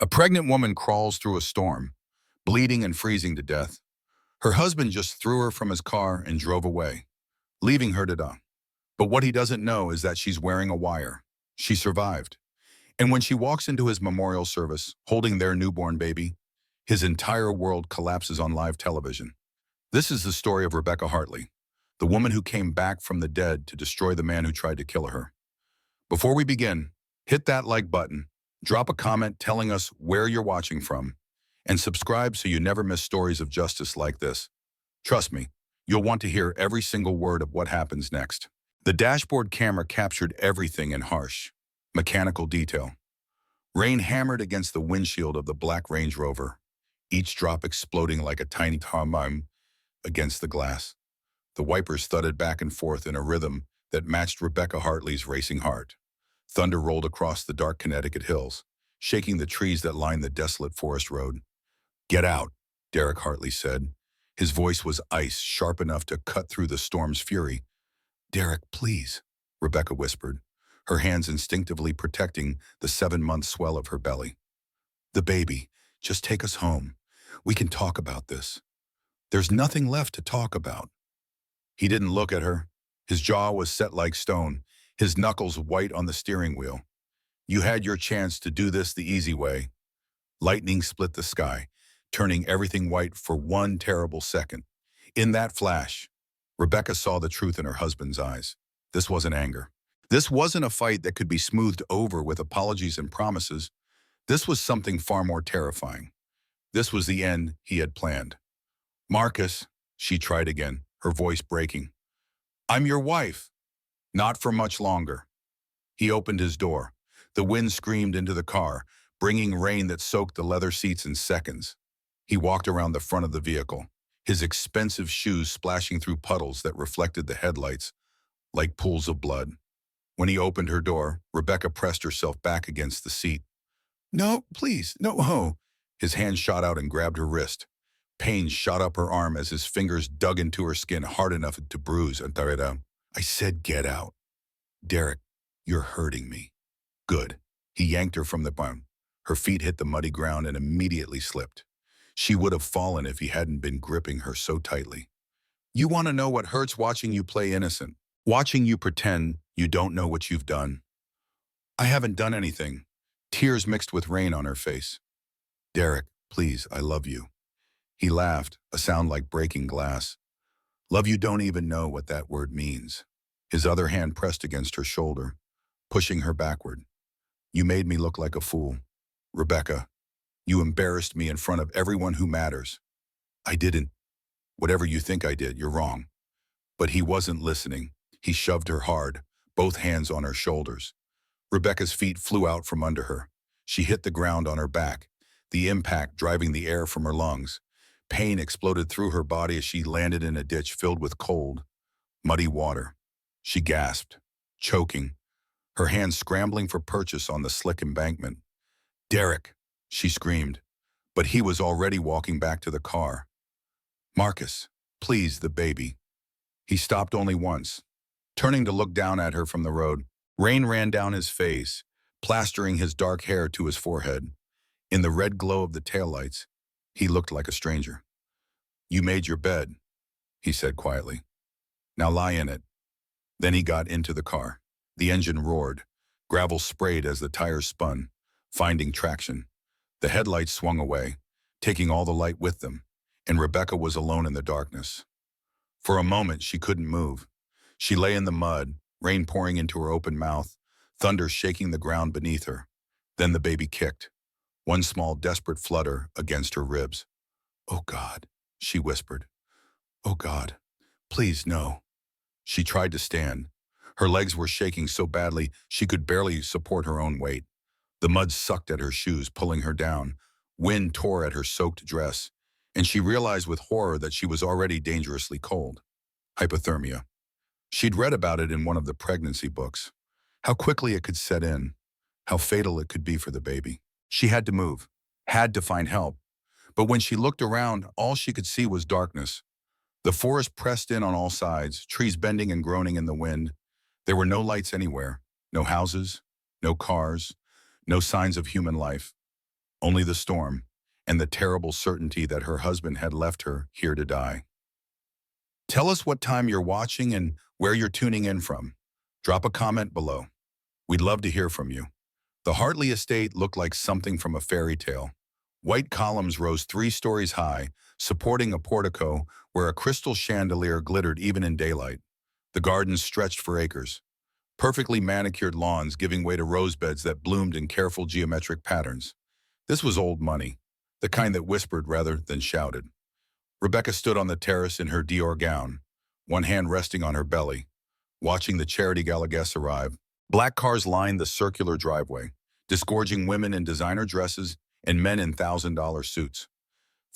A pregnant woman crawls through a storm, bleeding and freezing to death. Her husband just threw her from his car and drove away, leaving her to die. But what he doesn't know is that she's wearing a wire. She survived. And when she walks into his memorial service, holding their newborn baby, his entire world collapses on live television. This is the story of Rebecca Hartley, the woman who came back from the dead to destroy the man who tried to kill her. Before we begin, hit that like button, drop a comment telling us where you're watching from, and subscribe so you never miss stories of justice like this. Trust me, you'll want to hear every single word of what happens next. The dashboard camera captured everything in harsh, mechanical detail. Rain hammered against the windshield of the black Range Rover, each drop exploding like a tiny tom bomb against the glass. The wipers thudded back and forth in a rhythm that matched Rebecca Hartley's racing heart. Thunder rolled across the dark Connecticut hills, shaking the trees that lined the desolate forest road. "Get out," Derek Hartley said. His voice was ice, sharp enough to cut through the storm's fury. "Derek, please," Rebecca whispered, her hands instinctively protecting the 7-month swell of her belly. "The baby, just take us home. We can talk about this." "There's nothing left to talk about." He didn't look at her. His jaw was set like stone, his knuckles white on the steering wheel. "You had your chance to do this the easy way." Lightning split the sky, turning everything white for one terrible second. In that flash, Rebecca saw the truth in her husband's eyes. This wasn't anger. This wasn't a fight that could be smoothed over with apologies and promises. This was something far more terrifying. This was the end he had planned. "Marcus," she tried again, her voice breaking. "I'm your wife." "Not for much longer." He opened his door. The wind screamed into the car, bringing rain that soaked the leather seats in seconds. He walked around the front of the vehicle, his expensive shoes splashing through puddles that reflected the headlights like pools of blood. When he opened her door, Rebecca pressed herself back against the seat. "No, please, no, ho." His hand shot out and grabbed her wrist. Pain shot up her arm as his fingers dug into her skin hard enough to bruise and tear it out. "I said get out." "Derek, you're hurting me." "Good." He yanked her from the bunk. Her feet hit the muddy ground and immediately slipped. She would have fallen if he hadn't been gripping her so tightly. "You want to know what hurts? Watching you play innocent. Watching you pretend you don't know what you've done." "I haven't done anything." Tears mixed with rain on her face. "Derek, please, I love you." He laughed, a sound like breaking glass. "Love you don't even know what that word means." His other hand pressed against her shoulder, pushing her backward. "You made me look like a fool. Rebecca, you embarrassed me in front of everyone who matters." "I didn't. Whatever you think I did, you're wrong." But he wasn't listening. He shoved her hard, both hands on her shoulders. Rebecca's feet flew out from under her. She hit the ground on her back, the impact driving the air from her lungs. Pain exploded through her body as she landed in a ditch filled with cold, muddy water. She gasped, choking, her hands scrambling for purchase on the slick embankment. "Derek," she screamed, but he was already walking back to the car. "Marcus, please, the baby." He stopped only once, turning to look down at her from the road. Rain ran down his face, plastering his dark hair to his forehead. In the red glow of the taillights, he looked like a stranger. "You made your bed," he said quietly. "Now lie in it." Then he got into the car. The engine roared. Gravel sprayed as the tires spun, finding traction. The headlights swung away, taking all the light with them, and Rebecca was alone in the darkness. For a moment, she couldn't move. She lay in the mud, rain pouring into her open mouth, thunder shaking the ground beneath her. Then the baby kicked, one small desperate flutter against her ribs. "Oh God," she whispered. "Oh God, please no." She tried to stand. Her legs were shaking so badly she could barely support her own weight. The mud sucked at her shoes, pulling her down. Wind tore at her soaked dress, and she realized with horror that she was already dangerously cold. Hypothermia. She'd read about it in one of the pregnancy books. How quickly it could set in, how fatal it could be for the baby. She had to move, had to find help. But when she looked around, all she could see was darkness. The forest pressed in on all sides, trees bending and groaning in the wind. There were no lights anywhere, no houses, no cars, no signs of human life. only the storm, and the terrible certainty that her husband had left her here to die. Tell us what time you're watching and where you're tuning in from. Drop a comment below. We'd love to hear from you. The Hartley estate looked like something from a fairy tale. White columns rose 3 stories high, supporting a portico where a crystal chandelier glittered even in daylight. The gardens stretched for acres, perfectly manicured lawns giving way to rose beds that bloomed in careful geometric patterns. This was old money, the kind that whispered rather than shouted. Rebecca stood on the terrace in her Dior gown, one hand resting on her belly, watching the charity gala guests arrive. Black cars lined the circular driveway, disgorging women in designer dresses and men in $1,000 suits.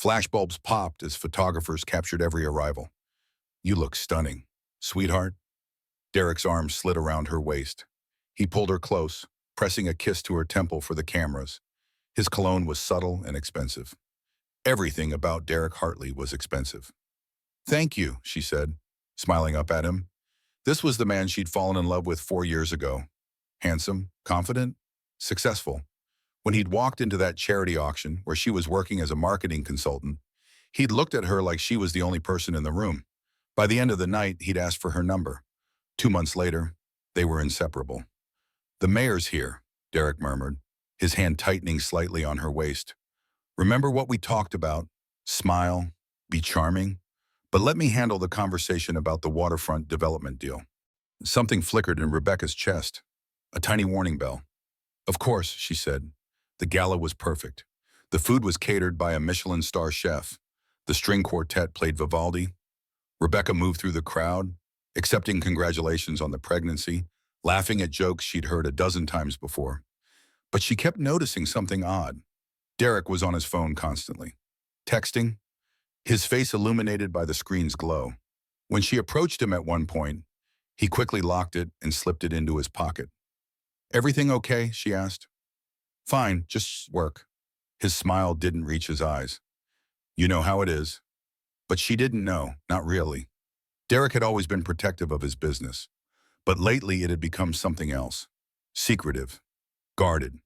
Flashbulbs popped as photographers captured every arrival. "You look stunning, sweetheart." Derek's arm slid around her waist. He pulled her close, pressing a kiss to her temple for the cameras. His cologne was subtle and expensive. Everything about Derek Hartley was expensive. "Thank you," she said, smiling up at him. This was the man she'd fallen in love with 4 years ago. Handsome, confident, successful. When he'd walked into that charity auction where she was working as a marketing consultant, he'd looked at her like she was the only person in the room. By the end of the night, he'd asked for her number. 2 months later, they were inseparable. "The mayor's here," Derek murmured, his hand tightening slightly on her waist. "Remember what we talked about? Smile, be charming, but let me handle the conversation about the waterfront development deal." Something flickered in Rebecca's chest, a tiny warning bell. "Of course," she said. The gala was perfect. The food was catered by a Michelin star chef. The string quartet played Vivaldi. Rebecca moved through the crowd, accepting congratulations on the pregnancy, laughing at jokes she'd heard a dozen times before. But she kept noticing something odd. Derek was on his phone constantly, texting, his face illuminated by the screen's glow. When she approached him at one point, he quickly locked it and slipped it into his pocket. "Everything okay?" she asked. "Fine, just work." His smile didn't reach his eyes. "You know how it is." But she didn't know, not really. Derek had always been protective of his business, but lately it had become something else. Secretive, guarded.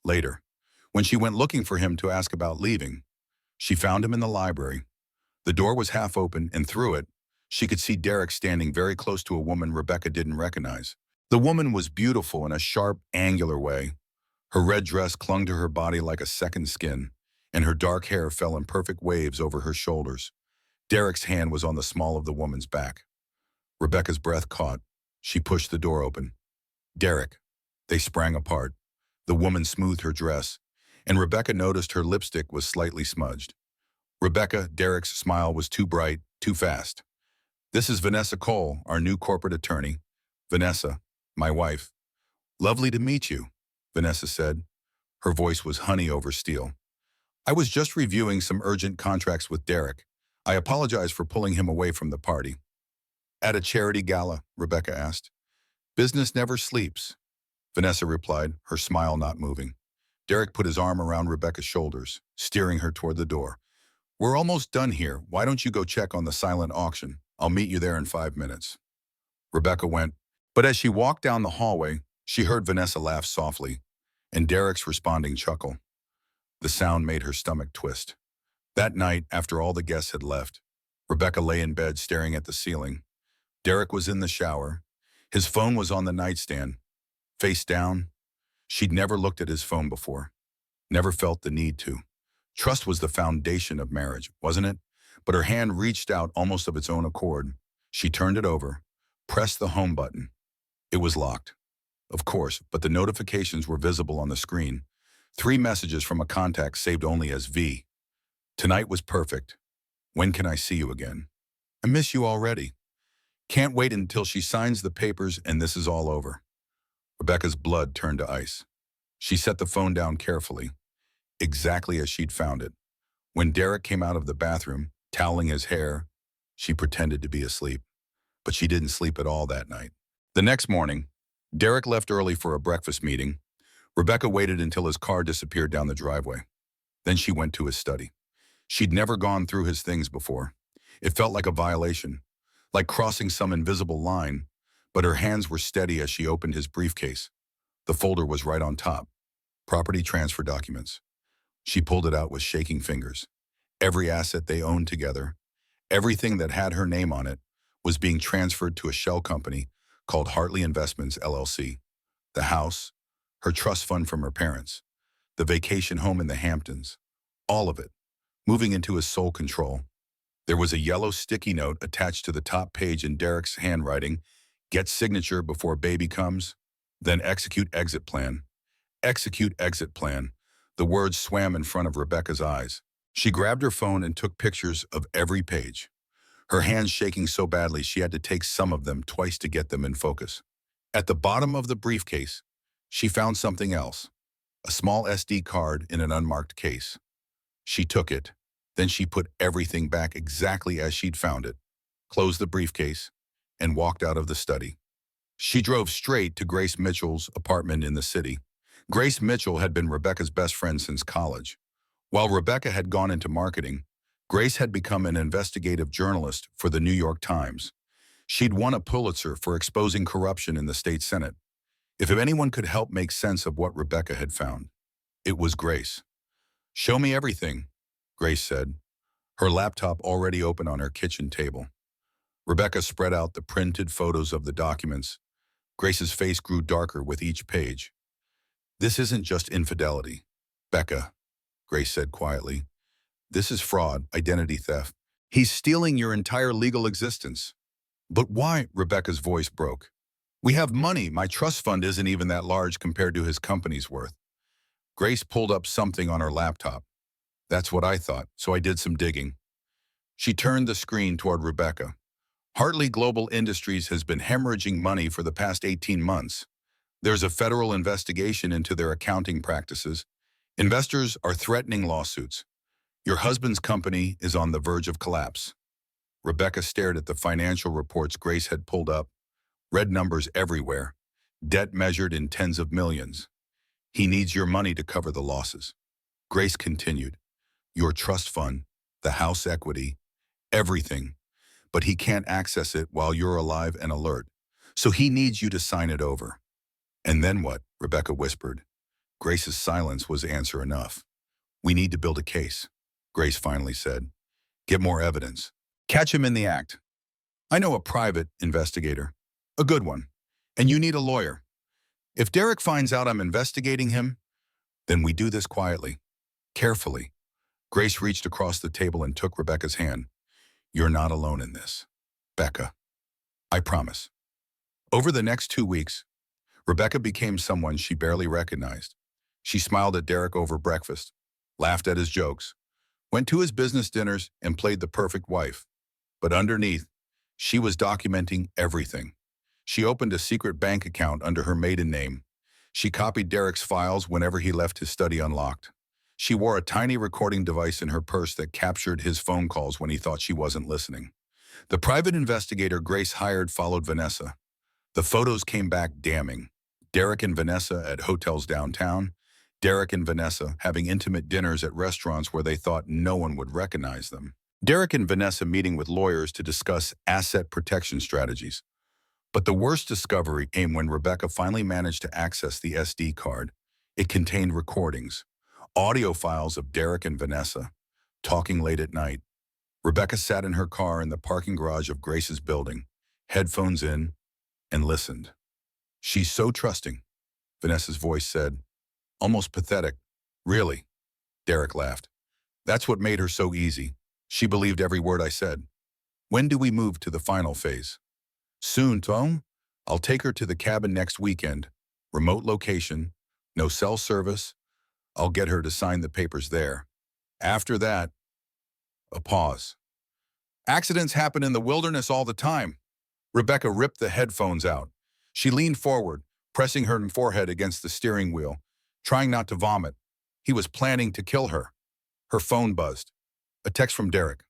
Later, when she went looking for him to ask about leaving, she found him in the library. The door was half open, and through it, she could see Derek standing very close to a woman Rebecca didn't recognize. The woman was beautiful in a sharp, angular way. Her red dress clung to her body like a second skin, and her dark hair fell in perfect waves over her shoulders. Derek's hand was on the small of the woman's back. Rebecca's breath caught. She pushed the door open. "Derek." They sprang apart. The woman smoothed her dress, and Rebecca noticed her lipstick was slightly smudged. "Rebecca," Derek's smile was too bright, too fast. "This is Vanessa Cole, our new corporate attorney." "Vanessa, my wife." "Lovely to meet you," Vanessa said. Her voice was honey over steel. "I was just reviewing some urgent contracts with Derek. I apologize for pulling him away from the party." "At a charity gala?" Rebecca asked. "Business never sleeps," Vanessa replied, her smile not moving. Derek put his arm around Rebecca's shoulders, steering her toward the door. "We're almost done here. Why don't you go check on the silent auction? I'll meet you there in 5 minutes." Rebecca went, but as she walked down the hallway, she heard Vanessa laugh softly, and Derek's responding chuckle. The sound made her stomach twist. That night, after all the guests had left, Rebecca lay in bed staring at the ceiling. Derek was in the shower. His phone was on the nightstand, face down. She'd never looked at his phone before, never felt the need to. Trust was the foundation of marriage, wasn't it? But her hand reached out almost of its own accord. She turned it over, pressed the home button. It was locked. Of course, but the notifications were visible on the screen. 3 messages from a contact saved only as V. "Tonight was perfect. When can I see you again? I miss you already. Can't wait until she signs the papers and this is all over." Rebecca's blood turned to ice. She set the phone down carefully, exactly as she'd found it. When Derek came out of the bathroom, toweling his hair, she pretended to be asleep. But she didn't sleep at all that night. The next morning, Derek left early for a breakfast meeting. Rebecca waited until his car disappeared down the driveway. Then she went to his study. She'd never gone through his things before. It felt like a violation, like crossing some invisible line, but her hands were steady as she opened his briefcase. The folder was right on top. Property transfer documents. She pulled it out with shaking fingers. Every asset they owned together, everything that had her name on it, was being transferred to a shell company called Hartley Investments, LLC. The house, her trust fund from her parents, the vacation home in the Hamptons, all of it, moving into his sole control. There was a yellow sticky note attached to the top page in Derek's handwriting. Get signature before baby comes, then execute exit plan. Execute exit plan. The words swam in front of Rebecca's eyes. She grabbed her phone and took pictures of every page, her hands shaking so badly she had to take some of them twice to get them in focus. At the bottom of the briefcase, she found something else, a small SD card in an unmarked case. She took it, then she put everything back exactly as she'd found it, closed the briefcase, and walked out of the study. She drove straight to Grace Mitchell's apartment in the city. Grace Mitchell had been Rebecca's best friend since college. While Rebecca had gone into marketing, Grace had become an investigative journalist for the New York Times. She'd won a Pulitzer for exposing corruption in the state Senate. If anyone could help make sense of what Rebecca had found, it was Grace. "Show me everything," Grace said, her laptop already open on her kitchen table. Rebecca spread out the printed photos of the documents. Grace's face grew darker with each page. "This isn't just infidelity, Becca," Grace said quietly. "This is fraud, identity theft. He's stealing your entire legal existence." "But why?" Rebecca's voice broke. "We have money. My trust fund isn't even that large compared to his company's worth." Grace pulled up something on her laptop. "That's what I thought, so I did some digging." She turned the screen toward Rebecca. "Hartley Global Industries has been hemorrhaging money for the past 18 months. There's a federal investigation into their accounting practices. Investors are threatening lawsuits. Your husband's company is on the verge of collapse." Rebecca stared at the financial reports Grace had pulled up. Red numbers everywhere. Debt measured in tens of millions. "He needs your money to cover the losses." Grace continued. "Your trust fund, the house equity, everything. But he can't access it while you're alive and alert. So he needs you to sign it over." "And then what?" Rebecca whispered. Grace's silence was answer enough. "We need to build a case," Grace finally said. "Get more evidence. Catch him in the act. I know a private investigator. A good one. And you need a lawyer. If Derek finds out I'm investigating him, then we do this quietly, carefully." Grace reached across the table and took Rebecca's hand. "You're not alone in this, Becca. I promise." Over the next 2 weeks, Rebecca became someone she barely recognized. She smiled at Derek over breakfast, laughed at his jokes, went to his business dinners, and played the perfect wife. But underneath, she was documenting everything. She opened a secret bank account under her maiden name. She copied Derek's files whenever he left his study unlocked. She wore a tiny recording device in her purse that captured his phone calls when he thought she wasn't listening. The private investigator Grace hired followed Vanessa. The photos came back damning. Derek and Vanessa at hotels downtown. Derek and Vanessa having intimate dinners at restaurants where they thought no one would recognize them. Derek and Vanessa meeting with lawyers to discuss asset protection strategies. But the worst discovery came when Rebecca finally managed to access the SD card. It contained recordings, audio files of Derek and Vanessa, talking late at night. Rebecca sat in her car in the parking garage of Grace's building, headphones in, and listened. "She's so trusting," Vanessa's voice said, almost pathetic. "Really?" Derek laughed. "That's what made her so easy. She believed every word I said." "When do we move to the final phase?" "Soon, Tom. I'll take her to the cabin next weekend. Remote location, no cell service. I'll get her to sign the papers there. After that," a pause. "Accidents happen in the wilderness all the time." Rebecca ripped the headphones out. She leaned forward, pressing her forehead against the steering wheel, trying not to vomit. He was planning to kill her. Her phone buzzed. A text from Derek.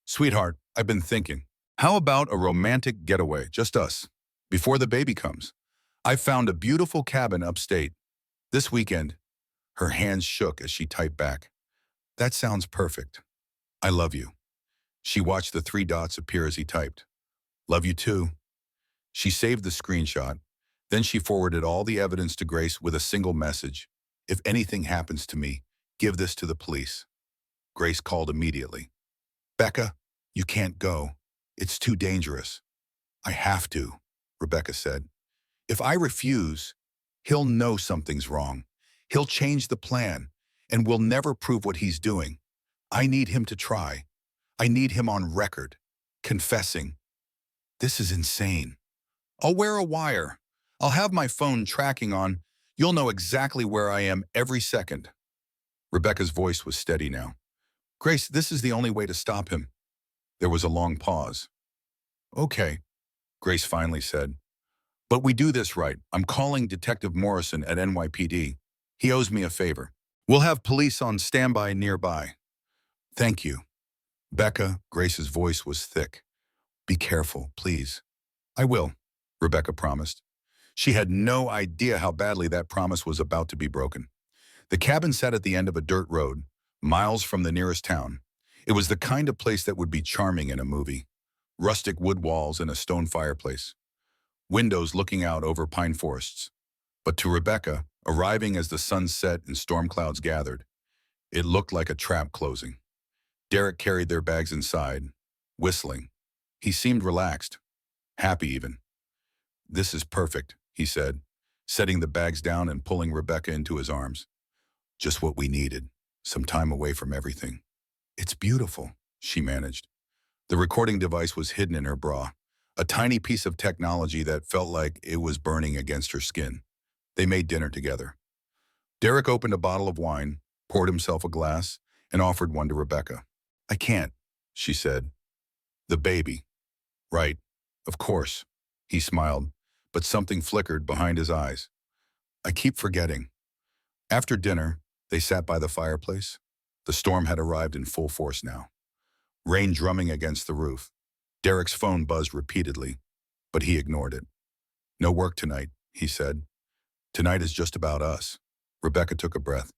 "Sweetheart, I've been thinking. How about a romantic getaway, just us, before the baby comes? I've found a beautiful cabin upstate. This weekend." Her hands shook as she typed back. "That sounds perfect. I love you." She watched the 3 dots appear as he typed. "Love you too." She saved the screenshot. Then she forwarded all the evidence to Grace with a single message. "If anything happens to me, Give this to the police. Grace called immediately. Becca, you can't go. It's too dangerous. I have to, Rebecca said. If I refuse, he'll know something's wrong. He'll change the plan, and we'll never prove what he's doing. I need him to try. I need him on record, confessing. This is insane. I'll wear a wire. I'll have my phone tracking on. You'll know exactly where I am every second. Rebecca's voice was steady now. Grace, this is the only way to stop him. There was a long pause. Okay, Grace finally said. But we do this right. I'm calling Detective Morrison at NYPD. He owes me a favor. We'll have police on standby nearby. Thank you. Becca, Grace's voice was thick. Be careful, please. I will, Rebecca promised. She had no idea how badly that promise was about to be broken. The cabin sat at the end of a dirt road, miles from the nearest town. It was the kind of place that would be charming in a movie. Rustic wood walls and a stone fireplace. Windows looking out over pine forests. But to Rebecca, arriving as the sun set and storm clouds gathered, it looked like a trap closing. Derek carried their bags inside, whistling. He seemed relaxed, happy even. This is perfect, he said, setting the bags down and pulling Rebecca into his arms. Just what we needed, some time away from everything. It's beautiful, she managed. The recording device was hidden in her bra, a tiny piece of technology that felt like it was burning against her skin. They made dinner together. Derek opened a bottle of wine, poured himself a glass, and offered one to Rebecca. I can't, she said. The baby. Right, of course. He smiled, but something flickered behind his eyes. I keep forgetting. After dinner, they sat by the fireplace. The storm had arrived in full force now. Rain drumming against the roof. Derek's phone buzzed repeatedly, but he ignored it. No work tonight, he said. Tonight is just about us. Rebecca took a breath.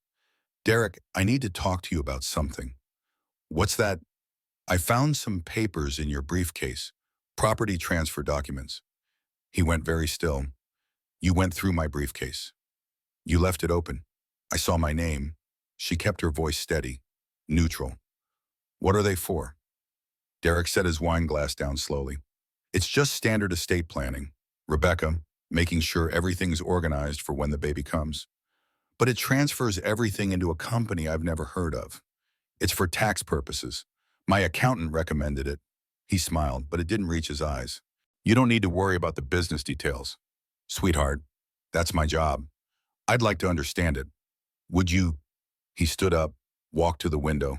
Derek, I need to talk to you about something. What's that? I found some papers in your briefcase, property transfer documents. He went very still. You went through my briefcase. You left it open. I saw my name. She kept her voice steady, neutral. What are they for? Derek set his wine glass down slowly. It's just standard estate planning. Rebecca, making sure everything's organized for when the baby comes. But it transfers everything into a company I've never heard of. It's for tax purposes. My accountant recommended it. He smiled, but it didn't reach his eyes. You don't need to worry about the business details. Sweetheart, that's my job. I'd like to understand it. Would you? He stood up, walked to the window.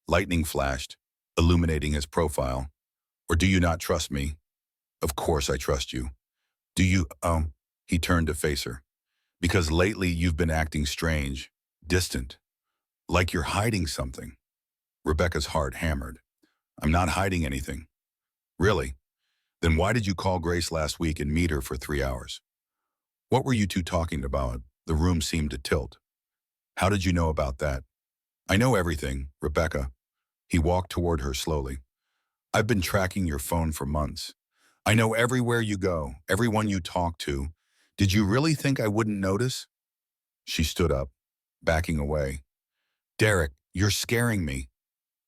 Lightning flashed, illuminating his profile. Or do you not trust me? Of course I trust you. Do you, he turned to face her. Because lately you've been acting strange, distant, like you're hiding something. Rebecca's heart hammered. I'm not hiding anything. Really? Then why did you call Grace last week and meet her for 3 hours? What were you two talking about? The room seemed to tilt. How did you know about that? I know everything, Rebecca. He walked toward her slowly. I've been tracking your phone for months. I know everywhere you go, everyone you talk to. Did you really think I wouldn't notice? She stood up, backing away. Derek, you're scaring me.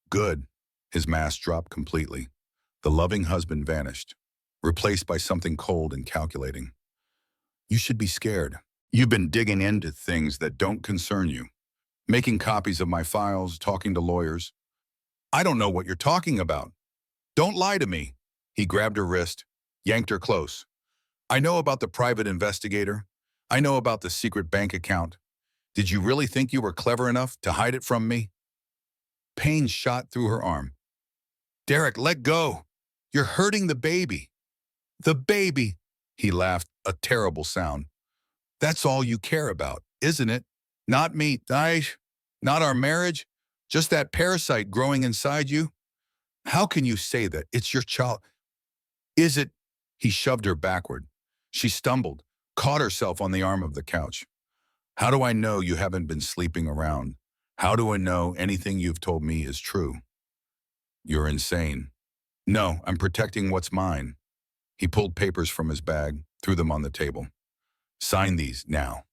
Good. His mask dropped completely. The loving husband vanished, replaced by something cold and calculating. You should be scared. You've been digging into things that don't concern you. Making copies of my files, talking to lawyers. I don't know what you're talking about. Don't lie to me. He grabbed her wrist, yanked her close. I know about the private investigator. I know about the secret bank account. Did you really think you were clever enough to hide it from me? Pain shot through her arm. Derek, let go. You're hurting the baby. The baby, he laughed, a terrible sound. That's all you care about, isn't it? Not me, not our marriage, just that parasite growing inside you. How can you say that? It's your child. Is it? He shoved her backward. She stumbled, caught herself on the arm of the couch. How do I know you haven't been sleeping around? How do I know anything you've told me is true? You're insane. No, I'm protecting what's mine. He pulled papers from his bag, threw them on the table. Sign these now.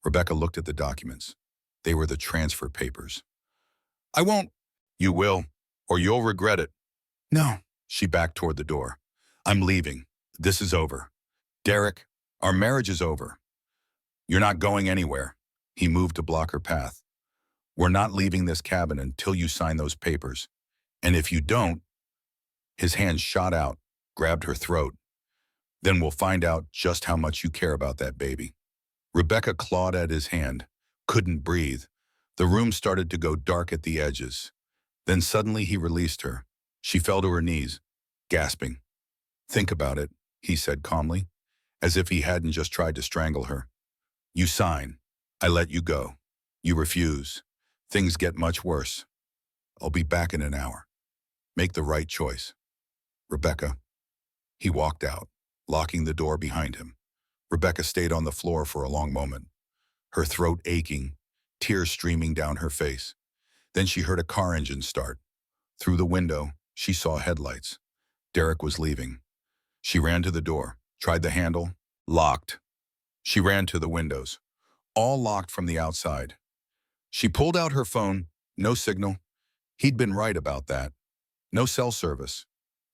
Rebecca looked at the documents. They were the transfer papers. I won't. You will, or you'll regret it. No. She backed toward the door. I'm leaving. This is over. Derek, our marriage is over. You're not going anywhere. He moved to block her path. We're not leaving this cabin until you sign those papers. And if you don't, his hand shot out, grabbed her throat. Then we'll find out just how much you care about that baby. Rebecca clawed at his hand, couldn't breathe. The room started to go dark at the edges. Then suddenly he released her. She fell to her knees, gasping. Think about it, he said calmly, as if he hadn't just tried to strangle her. You sign. I let you go. You refuse. Things get much worse. I'll be back in an hour. Make the right choice. Rebecca. He walked out, locking the door behind him. Rebecca stayed on the floor for a long moment, her throat aching, tears streaming down her face. Then she heard a car engine start. Through the window, she saw headlights. Derek was leaving. She ran to the door, tried the handle, locked. She ran to the windows, all locked from the outside. She pulled out her phone, no signal. He'd been right about that. No cell service.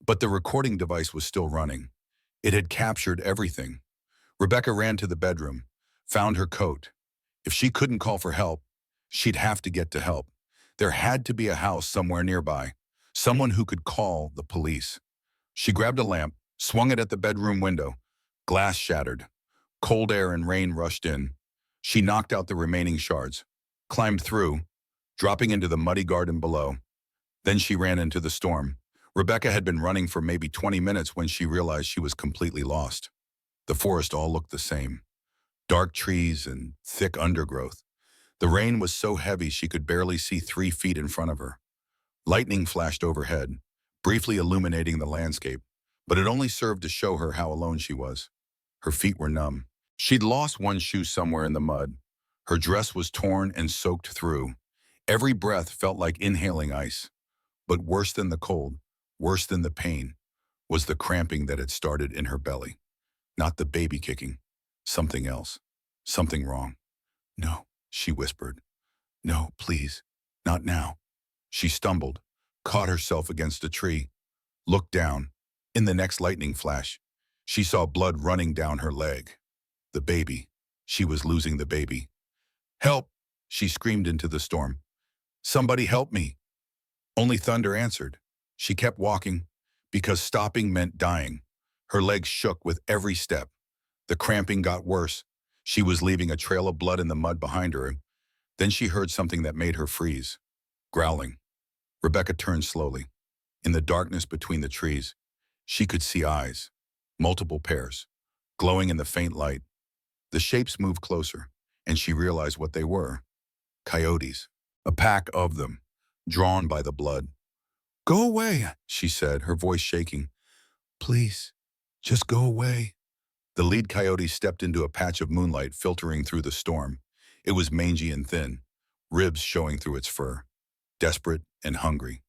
But the recording device was still running. It had captured everything. Rebecca ran to the bedroom, found her coat. If she couldn't call for help, she'd have to get to help. There had to be a house somewhere nearby, someone who could call the police. She grabbed a lamp, swung it at the bedroom window. Glass shattered. Cold air and rain rushed in. She knocked out the remaining shards, climbed through, dropping into the muddy garden below. Then she ran into the storm. Rebecca had been running for maybe 20 minutes when she realized she was completely lost. The forest all looked the same. Dark trees and thick undergrowth. The rain was so heavy she could barely see 3 feet in front of her. Lightning flashed overhead, briefly illuminating the landscape, but it only served to show her how alone she was. Her feet were numb. She'd lost one shoe somewhere in the mud. Her dress was torn and soaked through. Every breath felt like inhaling ice. But worse than the cold, worse than the pain, was the cramping that had started in her belly. Not the baby kicking. Something else. Something wrong. No, she whispered. No, please. Not now. She stumbled, caught herself against a tree, looked down. In the next lightning flash, she saw blood running down her leg. The baby. She was losing the baby. Help! She screamed into the storm. Somebody help me! Only thunder answered. She kept walking, because stopping meant dying. Her legs shook with every step. The cramping got worse. She was leaving a trail of blood in the mud behind her. Then she heard something that made her freeze. Growling. Rebecca turned slowly. In the darkness between the trees, she could see eyes, multiple pairs, glowing in the faint light. The shapes moved closer, and she realized what they were. Coyotes. A pack of them, drawn by the blood. Go away, she said, her voice shaking. Please, just go away. The lead coyote stepped into a patch of moonlight filtering through the storm. It was mangy and thin, ribs showing through its fur. Desperate and hungry.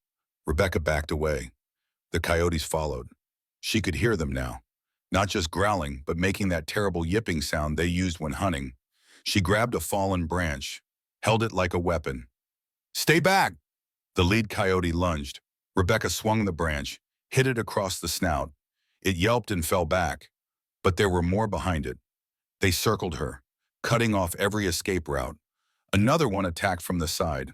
Rebecca backed away. The coyotes followed. She could hear them now, not just growling, but making that terrible yipping sound they used when hunting. She grabbed a fallen branch, held it like a weapon. Stay back! The lead coyote lunged. Rebecca swung the branch, hit it across the snout. It yelped and fell back, but there were more behind it. They circled her, cutting off every escape route. Another one attacked from the side.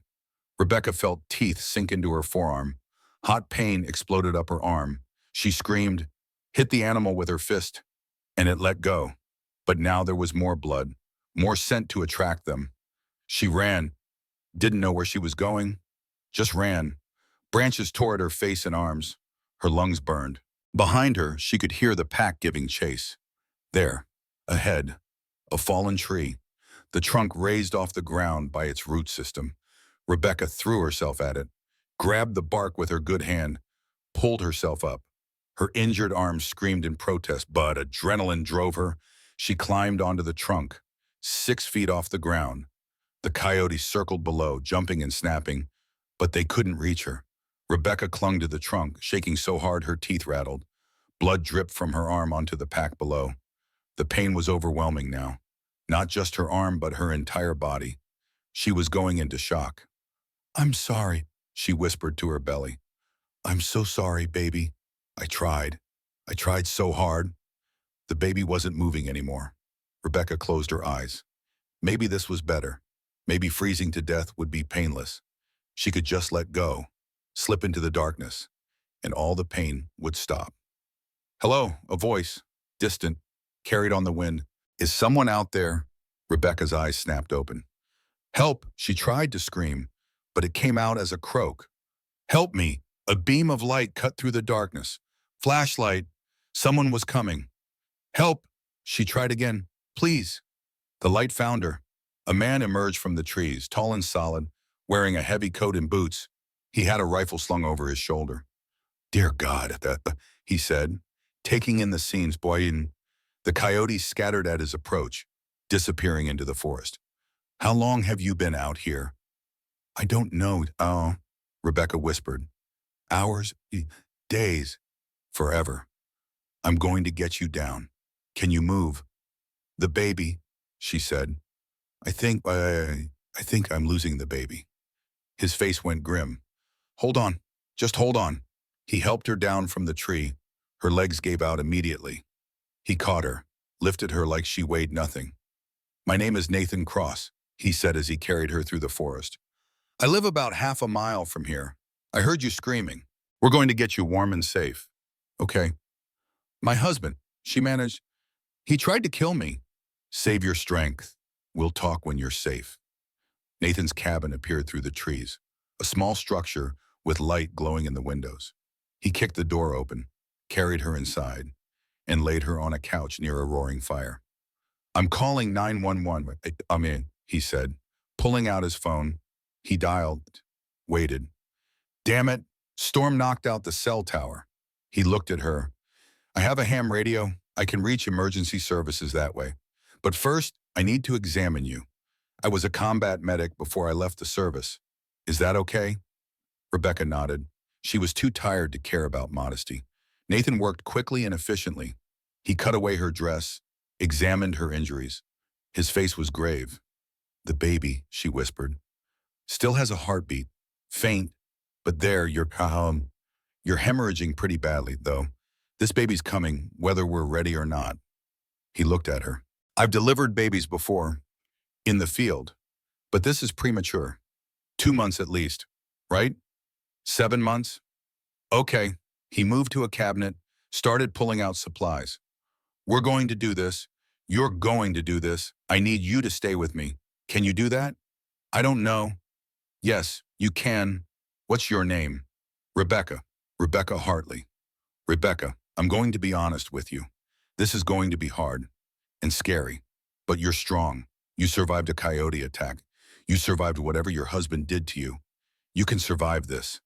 Rebecca felt teeth sink into her forearm. Hot pain exploded up her arm. She screamed, hit the animal with her fist, and it let go. But now there was more blood, more scent to attract them. She ran, didn't know where she was going, just ran. Branches tore at her face and arms. Her lungs burned. Behind her, she could hear the pack giving chase. There, ahead, a fallen tree, the trunk raised off the ground by its root system. Rebecca threw herself at it, grabbed the bark with her good hand, pulled herself up. Her injured arm screamed in protest, but adrenaline drove her. She climbed onto the trunk, 6 feet off the ground. The coyotes circled below, jumping and snapping, but they couldn't reach her. Rebecca clung to the trunk, shaking so hard her teeth rattled. Blood dripped from her arm onto the pack below. The pain was overwhelming now. Not just her arm, but her entire body. She was going into shock. "I'm sorry," she whispered to her belly. "I'm so sorry, baby. I tried. I tried so hard." The baby wasn't moving anymore. Rebecca closed her eyes. Maybe this was better. Maybe freezing to death would be painless. She could just let go, slip into the darkness, and all the pain would stop. "Hello," a voice, distant, carried on the wind. "Is someone out there?" Rebecca's eyes snapped open. "Help," she tried to scream, but it came out as a croak. "Help me." A beam of light cut through the darkness. "Flashlight." Someone was coming. "Help," she tried again. "Please." The light found her. A man emerged from the trees, tall and solid, wearing a heavy coat and boots. He had a rifle slung over his shoulder. "Dear God," he said, taking in the scenes. Boy, the coyotes scattered at his approach, disappearing into the forest. "How long have you been out here?" "I don't know." "Oh," Rebecca whispered. "Hours, days, forever. I'm going to get you down. Can you move?" "The baby," she said. I think I'm losing the baby." His face went grim. "Hold on. Just hold on." He helped her down from the tree. Her legs gave out immediately. He caught her, lifted her like she weighed nothing. "My name is Nathan Cross," he said as he carried her through the forest. "I live about half a mile from here. I heard you screaming. We're going to get you warm and safe." "Okay." "My husband," she managed. "He tried to kill me." "Save your strength. We'll talk when you're safe." Nathan's cabin appeared through the trees, a small structure with light glowing in the windows. He kicked the door open, carried her inside, and laid her on a couch near a roaring fire. "I'm calling 911. He said, pulling out his phone. He dialed, waited. "Damn it, storm knocked out the cell tower." He looked at her. "I have a ham radio. I can reach emergency services that way. But first, I need to examine you. I was a combat medic before I left the service. Is that okay?" Rebecca nodded. She was too tired to care about modesty. Nathan worked quickly and efficiently. He cut away her dress, examined her injuries. His face was grave. "The baby," she whispered, "still has a heartbeat. Faint, but there, you're hemorrhaging pretty badly, though. This baby's coming, whether we're ready or not." He looked at her. "I've delivered babies before, in the field, but this is premature. 2 months at least, right? 7 months? Okay." He moved to a cabinet, started pulling out supplies. "We're going to do this. You're going to do this. I need you to stay with me. Can you do that?" "I don't know." "Yes, you can. What's your name?" "Rebecca. Rebecca Hartley." "Rebecca, I'm going to be honest with you. This is going to be hard and scary, but you're strong. You survived a coyote attack. You survived whatever your husband did to you. You can survive this."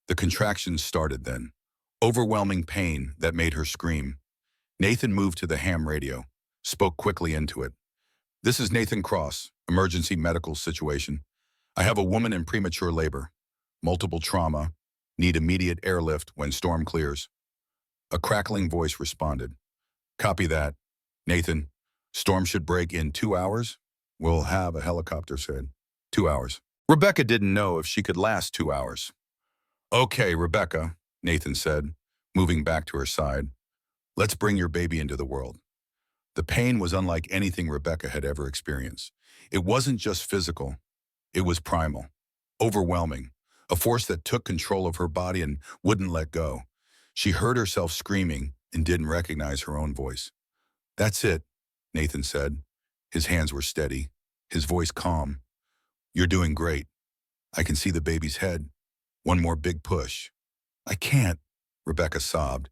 The contractions started then. Overwhelming pain that made her scream. Nathan moved to the ham radio, spoke quickly into it. "This is Nathan Cross, emergency medical situation. I have a woman in premature labor. Multiple trauma. Need immediate airlift when storm clears." A crackling voice responded. "Copy that. Nathan, storm should break in 2 hours? We'll have a helicopter," said. 2 hours. Rebecca didn't know if she could last 2 hours. "Okay, Rebecca," Nathan said, moving back to her side. "Let's bring your baby into the world." The pain was unlike anything Rebecca had ever experienced. It wasn't just physical. It was primal, overwhelming, a force that took control of her body and wouldn't let go. She heard herself screaming and didn't recognize her own voice. "That's it," Nathan said. His hands were steady, his voice calm. "You're doing great. I can see the baby's head. One more big push." "I can't," Rebecca sobbed.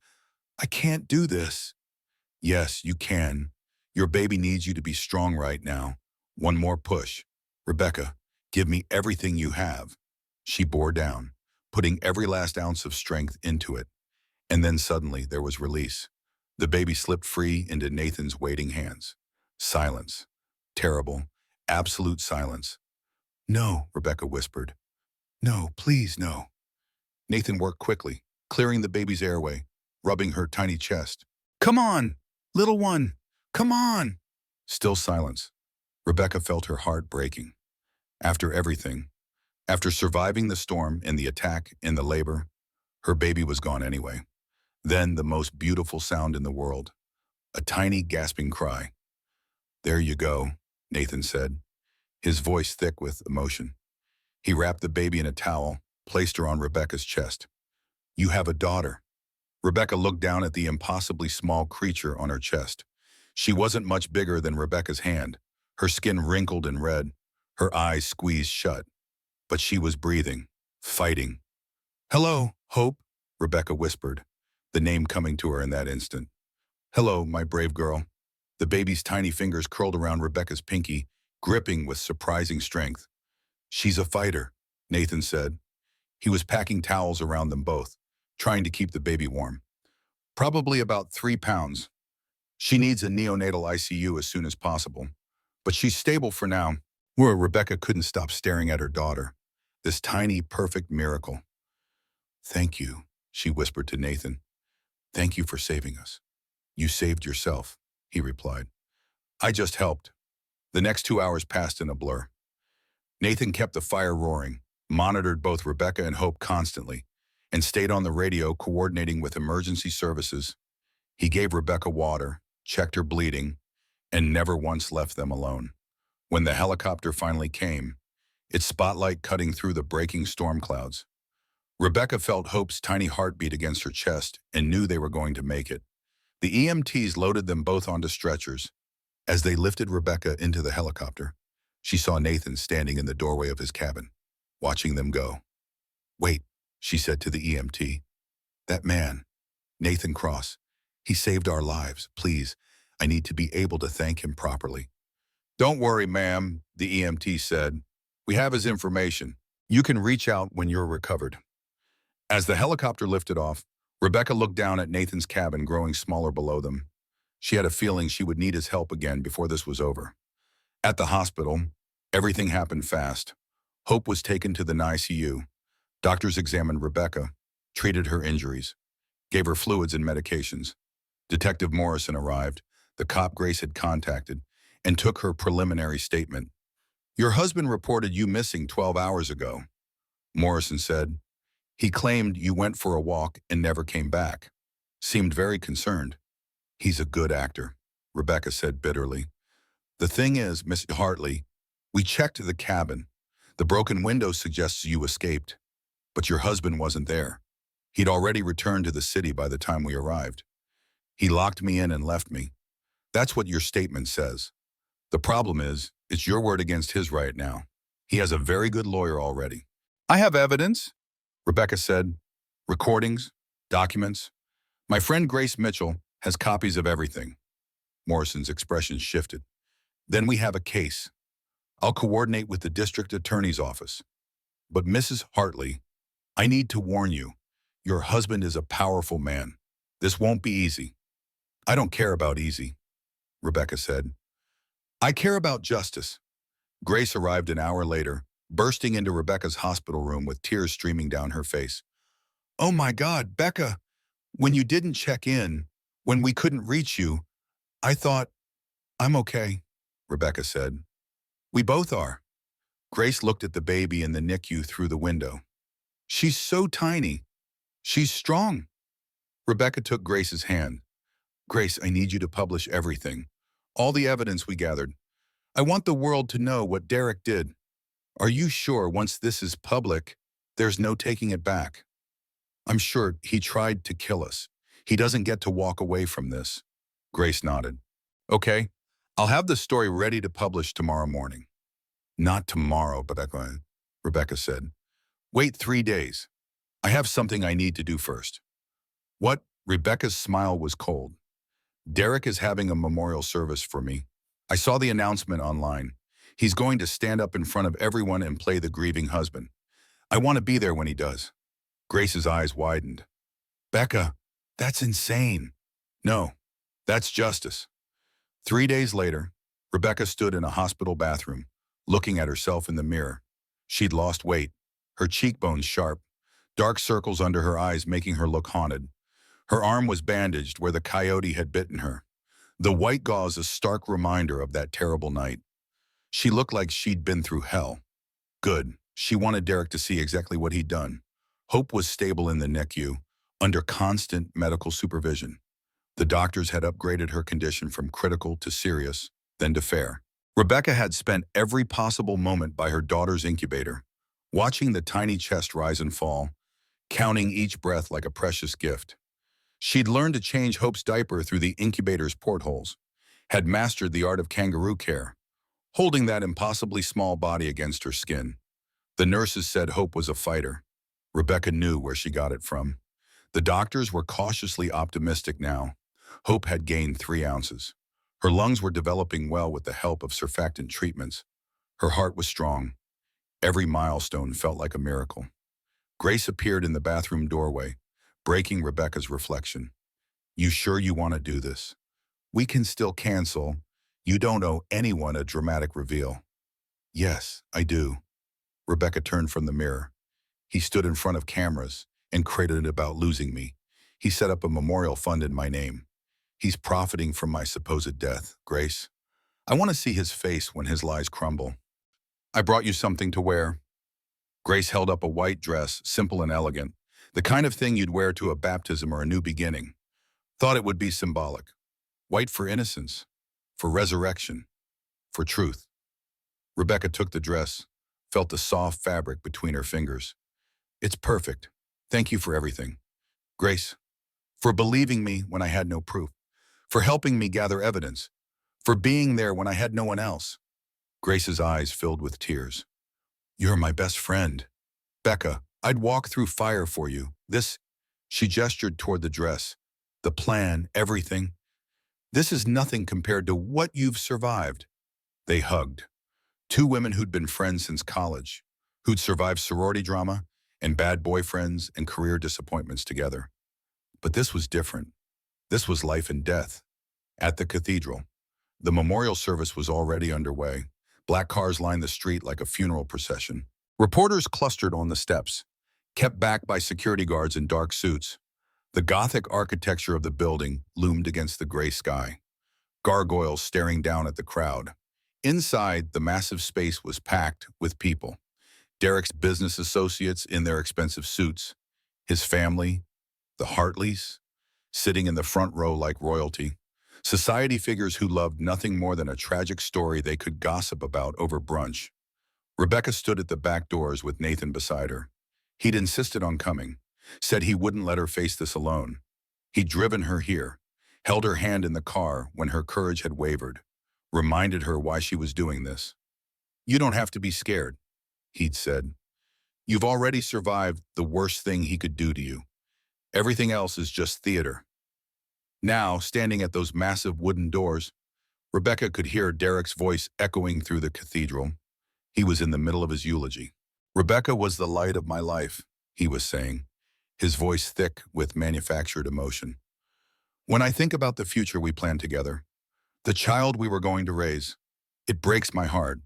"I can't do this." "Yes, you can. Your baby needs you to be strong right now. One more push. Rebecca, give me everything you have." She bore down, putting every last ounce of strength into it. And then suddenly there was release. The baby slipped free into Nathan's waiting hands. Silence. Terrible, absolute silence. "No," Rebecca whispered. "No, please, no." Nathan worked quickly, clearing the baby's airway, rubbing her tiny chest. "Come on, little one, come on." Still silence. Rebecca felt her heart breaking. After everything, after surviving the storm and the attack and the labor, her baby was gone anyway. Then the most beautiful sound in the world, a tiny gasping cry. "There you go," Nathan said, his voice thick with emotion. He wrapped the baby in a towel, placed her on Rebecca's chest. "You have a daughter." Rebecca looked down at the impossibly small creature on her chest. She wasn't much bigger than Rebecca's hand, her skin wrinkled and red, her eyes squeezed shut. But she was breathing, fighting. "Hello, Hope," Rebecca whispered, the name coming to her in that instant. "Hello, my brave girl." The baby's tiny fingers curled around Rebecca's pinky, gripping with surprising strength. "She's a fighter," Nathan said. He was packing towels around them both, trying to keep the baby warm. "Probably about 3 pounds. She needs a neonatal ICU as soon as possible. But she's stable for now." Where Rebecca couldn't stop staring at her daughter, this tiny, perfect miracle. "Thank you," she whispered to Nathan. "Thank you for saving us." "You saved yourself," he replied. "I just helped." The next 2 hours passed in a blur. Nathan kept the fire roaring, monitored both Rebecca and Hope constantly, and stayed on the radio coordinating with emergency services. He gave Rebecca water, checked her bleeding, and never once left them alone. When the helicopter finally came, its spotlight cutting through the breaking storm clouds, Rebecca felt Hope's tiny heartbeat against her chest and knew they were going to make it. The EMTs loaded them both onto stretchers. As they lifted Rebecca into the helicopter, she saw Nathan standing in the doorway of his cabin, watching them go. "Wait," she said to the EMT. "That man, Nathan Cross, he saved our lives. Please, I need to be able to thank him properly." "Don't worry, ma'am," the EMT said. "We have his information. You can reach out when you're recovered." As the helicopter lifted off, Rebecca looked down at Nathan's cabin growing smaller below them. She had a feeling she would need his help again before this was over. At the hospital, everything happened fast. Hope was taken to the ICU. Doctors examined Rebecca, treated her injuries, gave her fluids and medications. Detective Morrison arrived, the cop Grace had contacted, and took her preliminary statement. "Your husband reported you missing 12 hours ago," Morrison said. "He claimed you went for a walk and never came back. Seemed very concerned." "He's a good actor," Rebecca said bitterly. "The thing is, Miss Hartley, we checked the cabin. The broken window suggests you escaped, but your husband wasn't there. He'd already returned to the city by the time we arrived. He locked me in and left me. That's what your statement says. The problem is, it's your word against his right now. He has a very good lawyer already." "I have evidence," Rebecca said. "Recordings, documents. My friend Grace Mitchell has copies of everything." Morrison's expression shifted. "Then we have a case. I'll coordinate with the district attorney's office. But Mrs. Hartley, I need to warn you, your husband is a powerful man. This won't be easy." "I don't care about easy," Rebecca said. "I care about justice." Grace arrived an hour later, bursting into Rebecca's hospital room with tears streaming down her face. "Oh my God, Becca, when you didn't check in, when we couldn't reach you, I thought..." "I'm okay," Rebecca said. "We both are." Grace looked at the baby in the NICU through the window. "She's so tiny. She's strong." Rebecca took Grace's hand. "Grace, I need you to publish everything. All the evidence we gathered. I want the world to know what Derek did. Are you sure once this is public, there's no taking it back?" "I'm sure he tried to kill us. He doesn't get to walk away from this." Grace nodded. "Okay, I'll have the story ready to publish tomorrow morning." "Not tomorrow, but Rebecca said. "Wait 3 days. I have something I need to do first." "What?" Rebecca's smile was cold. "Derek is having a memorial service for me. I saw the announcement online. He's going to stand up in front of everyone and play the grieving husband. I want to be there when he does." Grace's eyes widened. "Becca, that's insane." "No, that's justice." 3 days later, Rebecca stood in a hospital bathroom, looking at herself in the mirror. She'd lost weight, her cheekbones sharp, dark circles under her eyes making her look haunted. Her arm was bandaged where the coyote had bitten her. The white gauze a stark reminder of that terrible night. She looked like she'd been through hell. Good. She wanted Derek to see exactly what he'd done. Hope was stable in the NICU, under constant medical supervision. The doctors had upgraded her condition from critical to serious, then to fair. Rebecca had spent every possible moment by her daughter's incubator, watching the tiny chest rise and fall, counting each breath like a precious gift. She'd learned to change Hope's diaper through the incubator's portholes, had mastered the art of kangaroo care, holding that impossibly small body against her skin. The nurses said Hope was a fighter. Rebecca knew where she got it from. The doctors were cautiously optimistic now. Hope had gained 3 ounces. Her lungs were developing well with the help of surfactant treatments. Her heart was strong. Every milestone felt like a miracle. Grace appeared in the bathroom doorway, breaking Rebecca's reflection. "You sure you want to do this? We can still cancel. You don't owe anyone a dramatic reveal." "Yes, I do." Rebecca turned from the mirror. "He stood in front of cameras and crated about losing me. He set up a memorial fund in my name. He's profiting from my supposed death, Grace. I want to see his face when his lies crumble." "I brought you something to wear." Grace held up a white dress, simple and elegant, the kind of thing you'd wear to a baptism or a new beginning. Thought it would be symbolic. White for innocence, for resurrection, for truth. Rebecca took the dress, felt the soft fabric between her fingers. "It's perfect. Thank you for everything. Grace, for believing me when I had no proof, for helping me gather evidence, for being there when I had no one else." Grace's eyes filled with tears. "You're my best friend. Becca, I'd walk through fire for you. This," she gestured toward the dress, "the plan, everything. This is nothing compared to what you've survived." They hugged. 2 women who'd been friends since college, who'd survived sorority drama and bad boyfriends and career disappointments together. But this was different. This was life and death. At the cathedral, the memorial service was already underway. Black cars lined the street like a funeral procession. Reporters clustered on the steps, kept back by security guards in dark suits. The Gothic architecture of the building loomed against the gray sky, gargoyles staring down at the crowd. Inside, the massive space was packed with people. Derek's business associates in their expensive suits, his family, the Hartleys, sitting in the front row like royalty. Society figures who loved nothing more than a tragic story they could gossip about over brunch. Rebecca stood at the back doors with Nathan beside her. He'd insisted on coming, said he wouldn't let her face this alone. He'd driven her here, held her hand in the car when her courage had wavered, reminded her why she was doing this. "You don't have to be scared," he'd said. "You've already survived the worst thing he could do to you. Everything else is just theater." Now, standing at those massive wooden doors, Rebecca could hear Derek's voice echoing through the cathedral. He was in the middle of his eulogy. "Rebecca was the light of my life," he was saying, his voice thick with manufactured emotion. "When I think about the future we planned together, the child we were going to raise, it breaks my heart.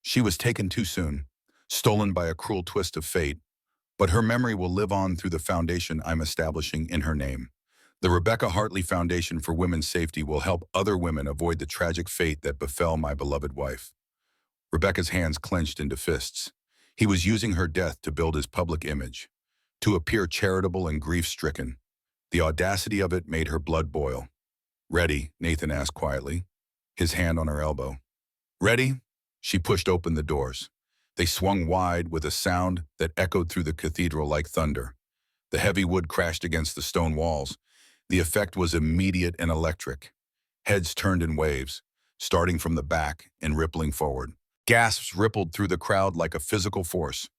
She was taken too soon, stolen by a cruel twist of fate, but her memory will live on through the foundation I'm establishing in her name. The Rebecca Hartley Foundation for Women's Safety will help other women avoid the tragic fate that befell my beloved wife." Rebecca's hands clenched into fists. He was using her death to build his public image, to appear charitable and grief-stricken. The audacity of it made her blood boil. "Ready?" Nathan asked quietly, his hand on her elbow. "Ready?" She pushed open the doors. They swung wide with a sound that echoed through the cathedral like thunder. The heavy wood crashed against the stone walls. The effect was immediate and electric. Heads turned in waves, starting from the back and rippling forward. Gasps rippled through the crowd like a physical force.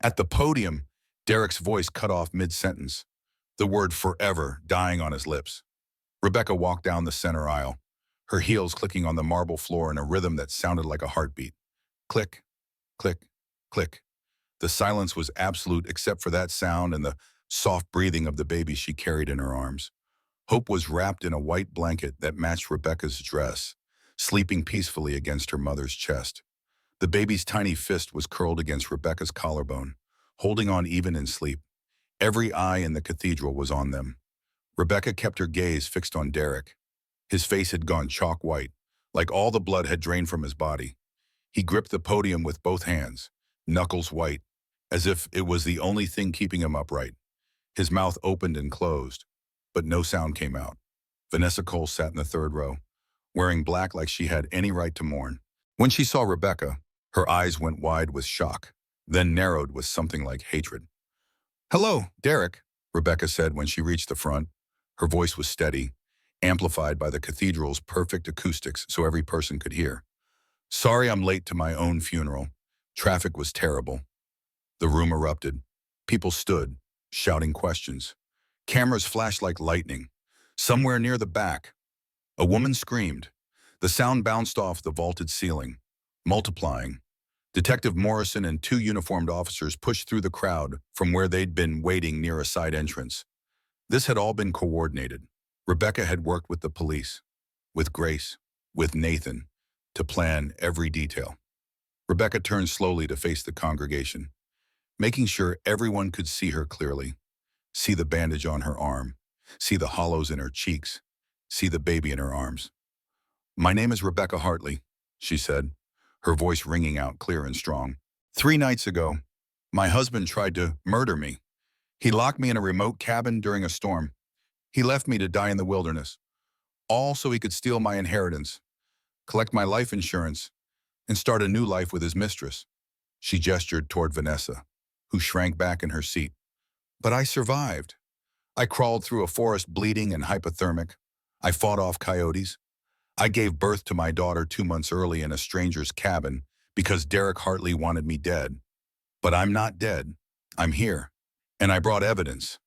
At the podium, Derek's voice cut off mid-sentence, the word "forever" dying on his lips. Rebecca walked down the center aisle, her heels clicking on the marble floor in a rhythm that sounded like a heartbeat. Click, click, click. The silence was absolute except for that sound and the soft breathing of the baby she carried in her arms. Hope was wrapped in a white blanket that matched Rebecca's dress, sleeping peacefully against her mother's chest. The baby's tiny fist was curled against Rebecca's collarbone, holding on even in sleep. Every eye in the cathedral was on them. Rebecca kept her gaze fixed on Derek. His face had gone chalk white, like all the blood had drained from his body. He gripped the podium with both hands, knuckles white, as if it was the only thing keeping him upright. His mouth opened and closed, but no sound came out. Vanessa Cole sat in the third row, wearing black like she had any right to mourn. When she saw Rebecca, her eyes went wide with shock, then narrowed with something like hatred. "Hello, Derek," Rebecca said when she reached the front. Her voice was steady, amplified by the cathedral's perfect acoustics so every person could hear. "Sorry I'm late to my own funeral. Traffic was terrible." The room erupted. People stood, shouting questions. Cameras flashed like lightning. Somewhere near the back, a woman screamed. The sound bounced off the vaulted ceiling, multiplying. Detective Morrison and two uniformed officers pushed through the crowd from where they'd been waiting near a side entrance. This had all been coordinated. Rebecca had worked with the police, with Grace, with Nathan, to plan every detail. Rebecca turned slowly to face the congregation, making sure everyone could see her clearly. See the bandage on her arm, see the hollows in her cheeks, see the baby in her arms. "My name is Rebecca Hartley," she said, her voice ringing out clear and strong. "3 nights ago, my husband tried to murder me. He locked me in a remote cabin during a storm. He left me to die in the wilderness, all so he could steal my inheritance, collect my life insurance, and start a new life with his mistress." She gestured toward Vanessa, who shrank back in her seat. "But I survived. I crawled through a forest bleeding and hypothermic. I fought off coyotes. I gave birth to my daughter 2 months early in a stranger's cabin because Derek Hartley wanted me dead. But I'm not dead. I'm here. And I brought evidence."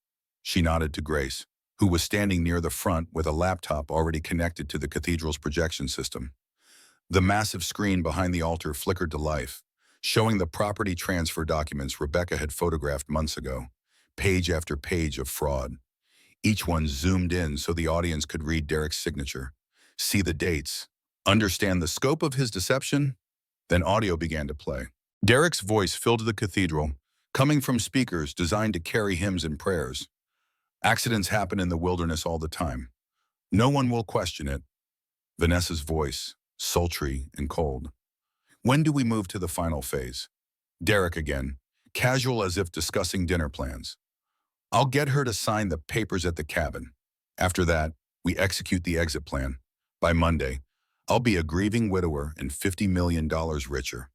She nodded to Grace, who was standing near the front with a laptop already connected to the cathedral's projection system. The massive screen behind the altar flickered to life, showing the property transfer documents Rebecca had photographed months ago, page after page of fraud. Each one zoomed in so the audience could read Derek's signature, see the dates, understand the scope of his deception. Then audio began to play. Derek's voice filled the cathedral, coming from speakers designed to carry hymns and prayers. "Accidents happen in the wilderness all the time. No one will question it." Vanessa's voice, sultry and cold. "When do we move to the final phase?" Derek again, casual as if discussing dinner plans. "I'll get her to sign the papers at the cabin. After that, we execute the exit plan. By Monday, I'll be a grieving widower and $50 million richer."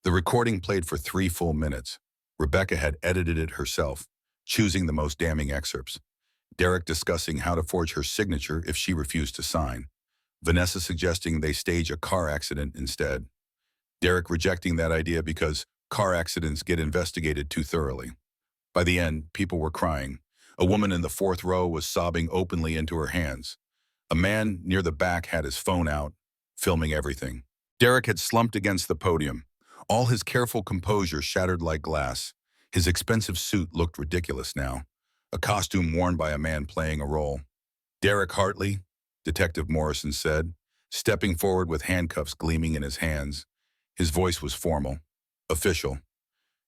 The recording played for 3 full minutes. Rebecca had edited it herself, choosing the most damning excerpts. Derek discussing how to forge her signature if she refused to sign. Vanessa suggesting they stage a car accident instead. Derek rejecting that idea because car accidents get investigated too thoroughly. By the end, people were crying. A woman in the 4th row was sobbing openly into her hands. A man near the back had his phone out, filming everything. Derek had slumped against the podium, all his careful composure shattered like glass. His expensive suit looked ridiculous now, a costume worn by a man playing a role. "Derek Hartley," Detective Morrison said, stepping forward with handcuffs gleaming in his hands. His voice was formal, official.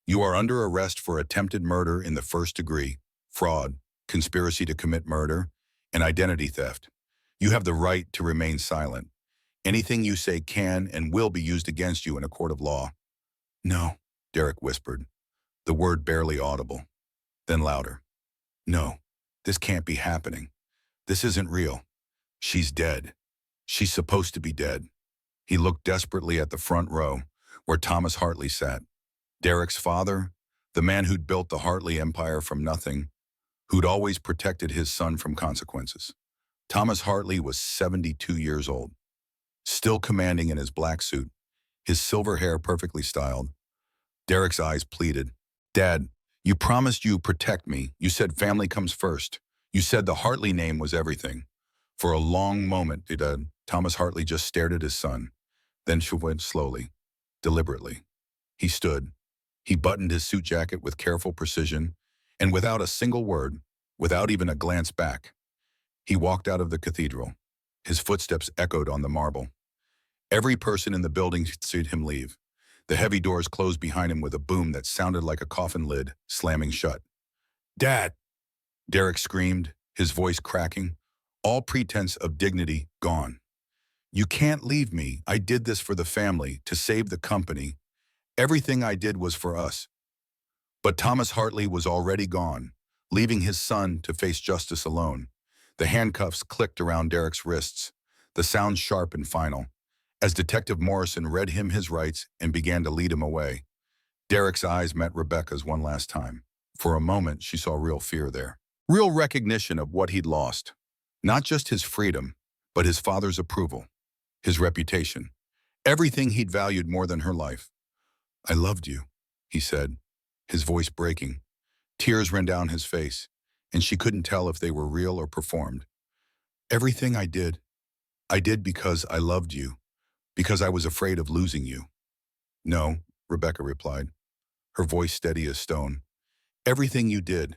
"You are under arrest for attempted murder in the 1st degree, fraud, conspiracy to commit murder, and identity theft. You have the right to remain silent. Anything you say can and will be used against you in a court of law." "No," Derek whispered, the word barely audible. Then louder. "No, this can't be happening. This isn't real. She's dead. She's supposed to be dead." He looked desperately at the front row, where Thomas Hartley sat. Derek's father, the man who'd built the Hartley empire from nothing, who'd always protected his son from consequences. Thomas Hartley was 72 years old, still commanding in his black suit, his silver hair perfectly styled. Derek's eyes pleaded. "Dad, you promised you'd protect me. You said family comes first. You said the Hartley name was everything." For a long moment, Thomas Hartley just stared at his son. Then she went slowly, deliberately. He stood. He buttoned his suit jacket with careful precision, and without a single word, without even a glance back, he walked out of the cathedral. His footsteps echoed on the marble. Every person in the building saw him leave. The heavy doors closed behind him with a boom that sounded like a coffin lid slamming shut. "Dad!" Derek screamed, his voice cracking, all pretense of dignity gone. "You can't leave me. I did this for the family, to save the company. Everything I did was for us. But Thomas Hartley was already gone, leaving his son to face justice alone. The handcuffs clicked around Derek's wrists, the sound sharp and final, as Detective Morrison read him his rights and began to lead him away. Derek's eyes met Rebecca's one last time. For a moment, she saw real fear there. Real recognition of what he'd lost. Not just his freedom, but his father's approval, his reputation, everything he'd valued more than her life. "I loved you," he said, his voice breaking. Tears ran down his face, and she couldn't tell if they were real or performed. "Everything I did because I loved you, because I was afraid of losing you." "No," Rebecca replied, her voice steady as stone. "Everything you did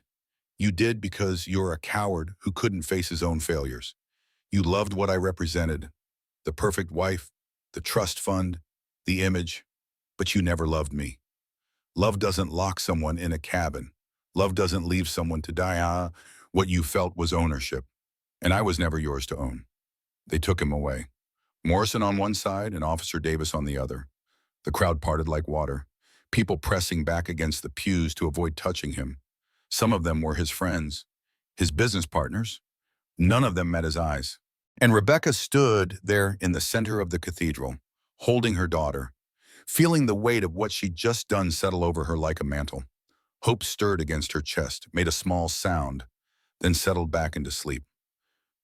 because you're a coward who couldn't face his own failures. You loved what I represented, the perfect wife, the trust fund, the image, but you never loved me. Love doesn't lock someone in a cabin. Love doesn't leave someone to die. What you felt was ownership, and I was never yours to own." They took him away. Morrison on one side and Officer Davis on the other. The crowd parted like water, people pressing back against the pews to avoid touching him. Some of them were his friends, his business partners. None of them met his eyes. And Rebecca stood there in the center of the cathedral, holding her daughter, feeling the weight of what she'd just done settle over her like a mantle. Hope stirred against her chest, made a small sound, then settled back into sleep.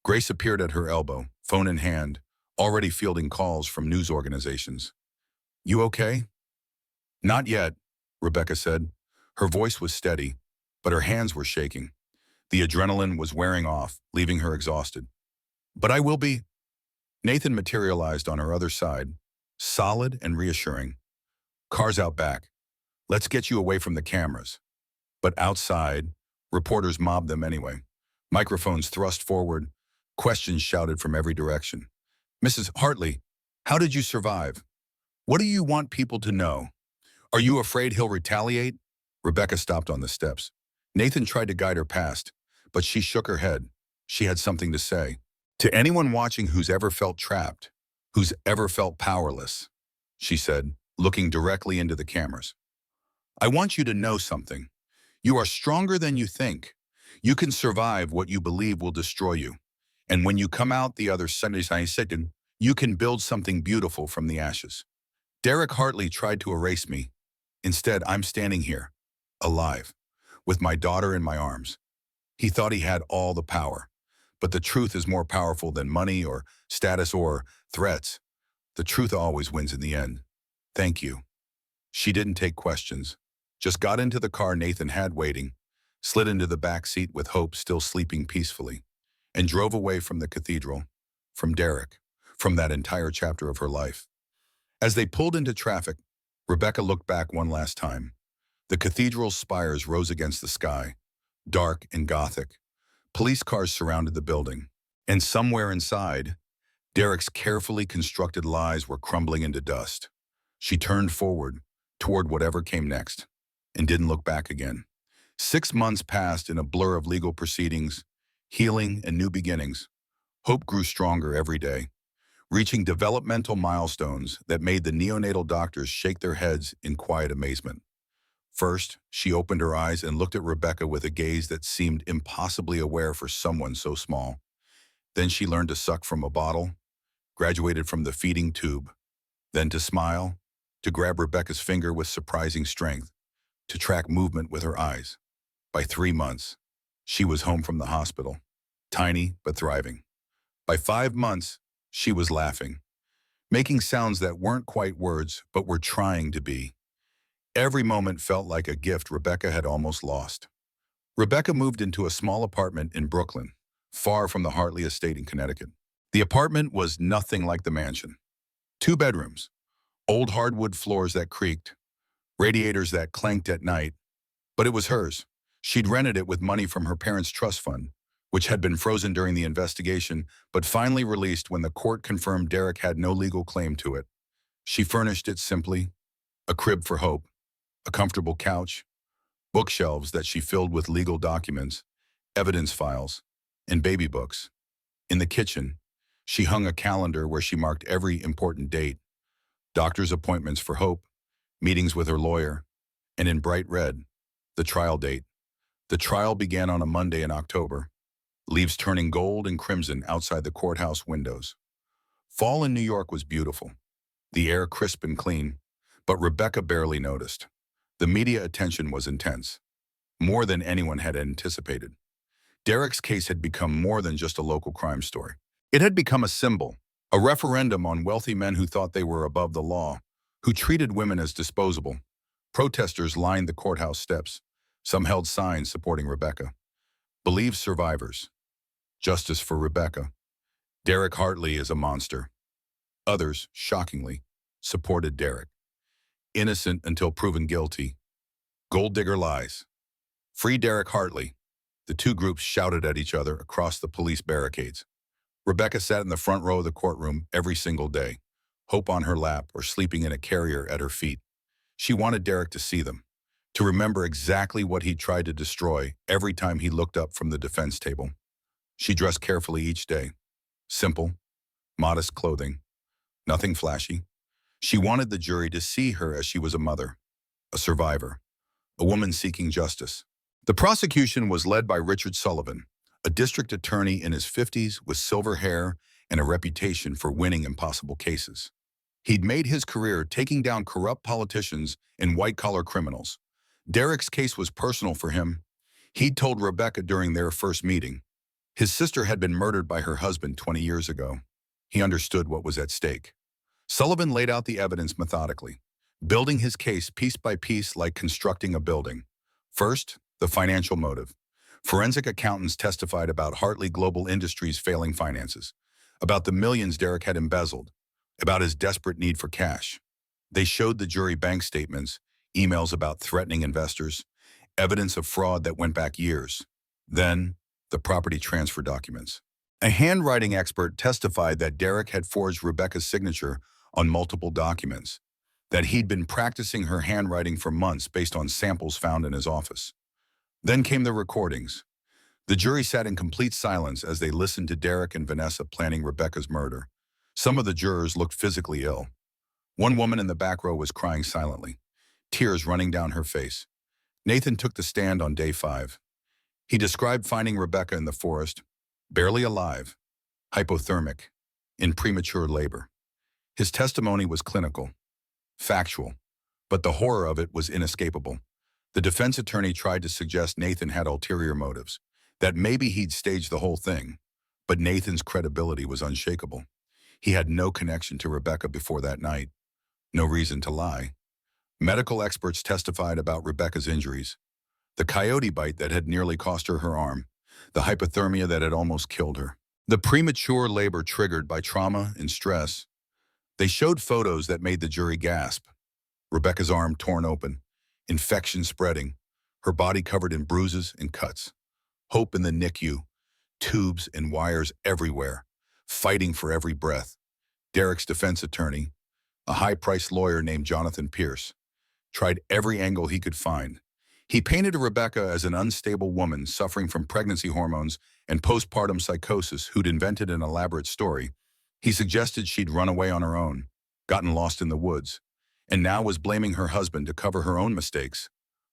Grace appeared at her elbow, phone in hand, already fielding calls from news organizations. "You okay?" "Not yet," Rebecca said. Her voice was steady, but her hands were shaking. The adrenaline was wearing off, leaving her exhausted. "But I will be." Nathan materialized on her other side, solid and reassuring. "Cars out back. Let's get you away from the cameras." But outside, reporters mobbed them anyway. Microphones thrust forward, questions shouted from every direction. "Mrs. Hartley, how did you survive? What do you want people to know? Are you afraid he'll retaliate?" Rebecca stopped on the steps. Nathan tried to guide her past, but she shook her head. She had something to say. "To anyone watching who's ever felt trapped, who's ever felt powerless," she said, looking directly into the cameras. "I want you to know something. You are stronger than you think. You can survive what you believe will destroy you. And when you come out the other side, you can build something beautiful from the ashes. Derek Hartley tried to erase me. Instead, I'm standing here, alive, with my daughter in my arms. He thought he had all the power. But the truth is more powerful than money or status or threats. The truth always wins in the end. Thank you." She didn't take questions, just got into the car Nathan had waiting, slid into the back seat with Hope still sleeping peacefully, and drove away from the cathedral, from Derek, from that entire chapter of her life. As they pulled into traffic, Rebecca looked back one last time. The cathedral's spires rose against the sky, dark and gothic. Police cars surrounded the building, and somewhere inside, Derek's carefully constructed lies were crumbling into dust. She turned forward, toward whatever came next, and didn't look back again. 6 months passed in a blur of legal proceedings, healing, and new beginnings. Hope grew stronger every day, reaching developmental milestones that made the neonatal doctors shake their heads in quiet amazement. First, she opened her eyes and looked at Rebecca with a gaze that seemed impossibly aware for someone so small. Then she learned to suck from a bottle, graduated from the feeding tube, then to smile, to grab Rebecca's finger with surprising strength, to track movement with her eyes. By 3 months, she was home from the hospital, tiny but thriving. By 5 months, she was laughing, making sounds that weren't quite words but were trying to be. Every moment felt like a gift Rebecca had almost lost. Rebecca moved into a small apartment in Brooklyn, far from the Hartley estate in Connecticut. The apartment was nothing like the mansion. 2 bedrooms, old hardwood floors that creaked, radiators that clanked at night, but it was hers. She'd rented it with money from her parents' trust fund, which had been frozen during the investigation, but finally released when the court confirmed Derek had no legal claim to it. She furnished it simply: a crib for Hope, a comfortable couch, bookshelves that she filled with legal documents, evidence files, and baby books. In the kitchen, she hung a calendar where she marked every important date: doctor's appointments for Hope, meetings with her lawyer, and in bright red, the trial date. The trial began on a Monday in October, leaves turning gold and crimson outside the courthouse windows. Fall in New York was beautiful, the air crisp and clean, but Rebecca barely noticed. The media attention was intense, more than anyone had anticipated. Derek's case had become more than just a local crime story. It had become a symbol, a referendum on wealthy men who thought they were above the law, who treated women as disposable. Protesters lined the courthouse steps. Some held signs supporting Rebecca. Believe survivors. Justice for Rebecca. Derek Hartley is a monster. Others, shockingly, supported Derek. Innocent until proven guilty. Gold digger lies. Free Derek Hartley. The two groups shouted at each other across the police barricades. Rebecca sat in the front row of the courtroom every single day, hope on her lap or sleeping in a carrier at her feet. She wanted Derek to see them, to remember exactly what he tried to destroy every time he looked up from the defense table. She dressed carefully each day. Simple, modest clothing, nothing flashy. She wanted the jury to see her as she was a mother, a survivor, a woman seeking justice. The prosecution was led by Richard Sullivan, a district attorney in his 50s with silver hair and a reputation for winning impossible cases. He'd made his career taking down corrupt politicians and white-collar criminals. Derek's case was personal for him. He'd told Rebecca during their first meeting. His sister had been murdered by her husband 20 years ago. He understood what was at stake. Sullivan laid out the evidence methodically, building his case piece by piece like constructing a building. First, the financial motive. Forensic accountants testified about Hartley Global Industries' failing finances, about the millions Derek had embezzled, about his desperate need for cash. They showed the jury bank statements, emails about threatening investors, evidence of fraud that went back years. Then, the property transfer documents. A handwriting expert testified that Derek had forged Rebecca's signature on multiple documents, that he'd been practicing her handwriting for months based on samples found in his office. Then came the recordings. The jury sat in complete silence as they listened to Derek and Vanessa planning Rebecca's murder. Some of the jurors looked physically ill. One woman in the back row was crying silently, tears running down her face. Nathan took the stand on day 5. He described finding Rebecca in the forest, barely alive, hypothermic, in premature labor. His testimony was clinical, factual, but the horror of it was inescapable. The defense attorney tried to suggest Nathan had ulterior motives, that maybe he'd staged the whole thing, but Nathan's credibility was unshakable. He had no connection to Rebecca before that night, no reason to lie. Medical experts testified about Rebecca's injuries, the coyote bite that had nearly cost her her arm, the hypothermia that had almost killed her, the premature labor triggered by trauma and stress. They showed photos that made the jury gasp. Rebecca's arm torn open, infection spreading, her body covered in bruises and cuts. Hope in the NICU, tubes and wires everywhere, fighting for every breath. Derek's defense attorney, a high-priced lawyer named Jonathan Pierce, tried every angle he could find. He painted Rebecca as an unstable woman suffering from pregnancy hormones and postpartum psychosis who'd invented an elaborate story. He suggested she'd run away on her own, gotten lost in the woods, and now was blaming her husband to cover her own mistakes.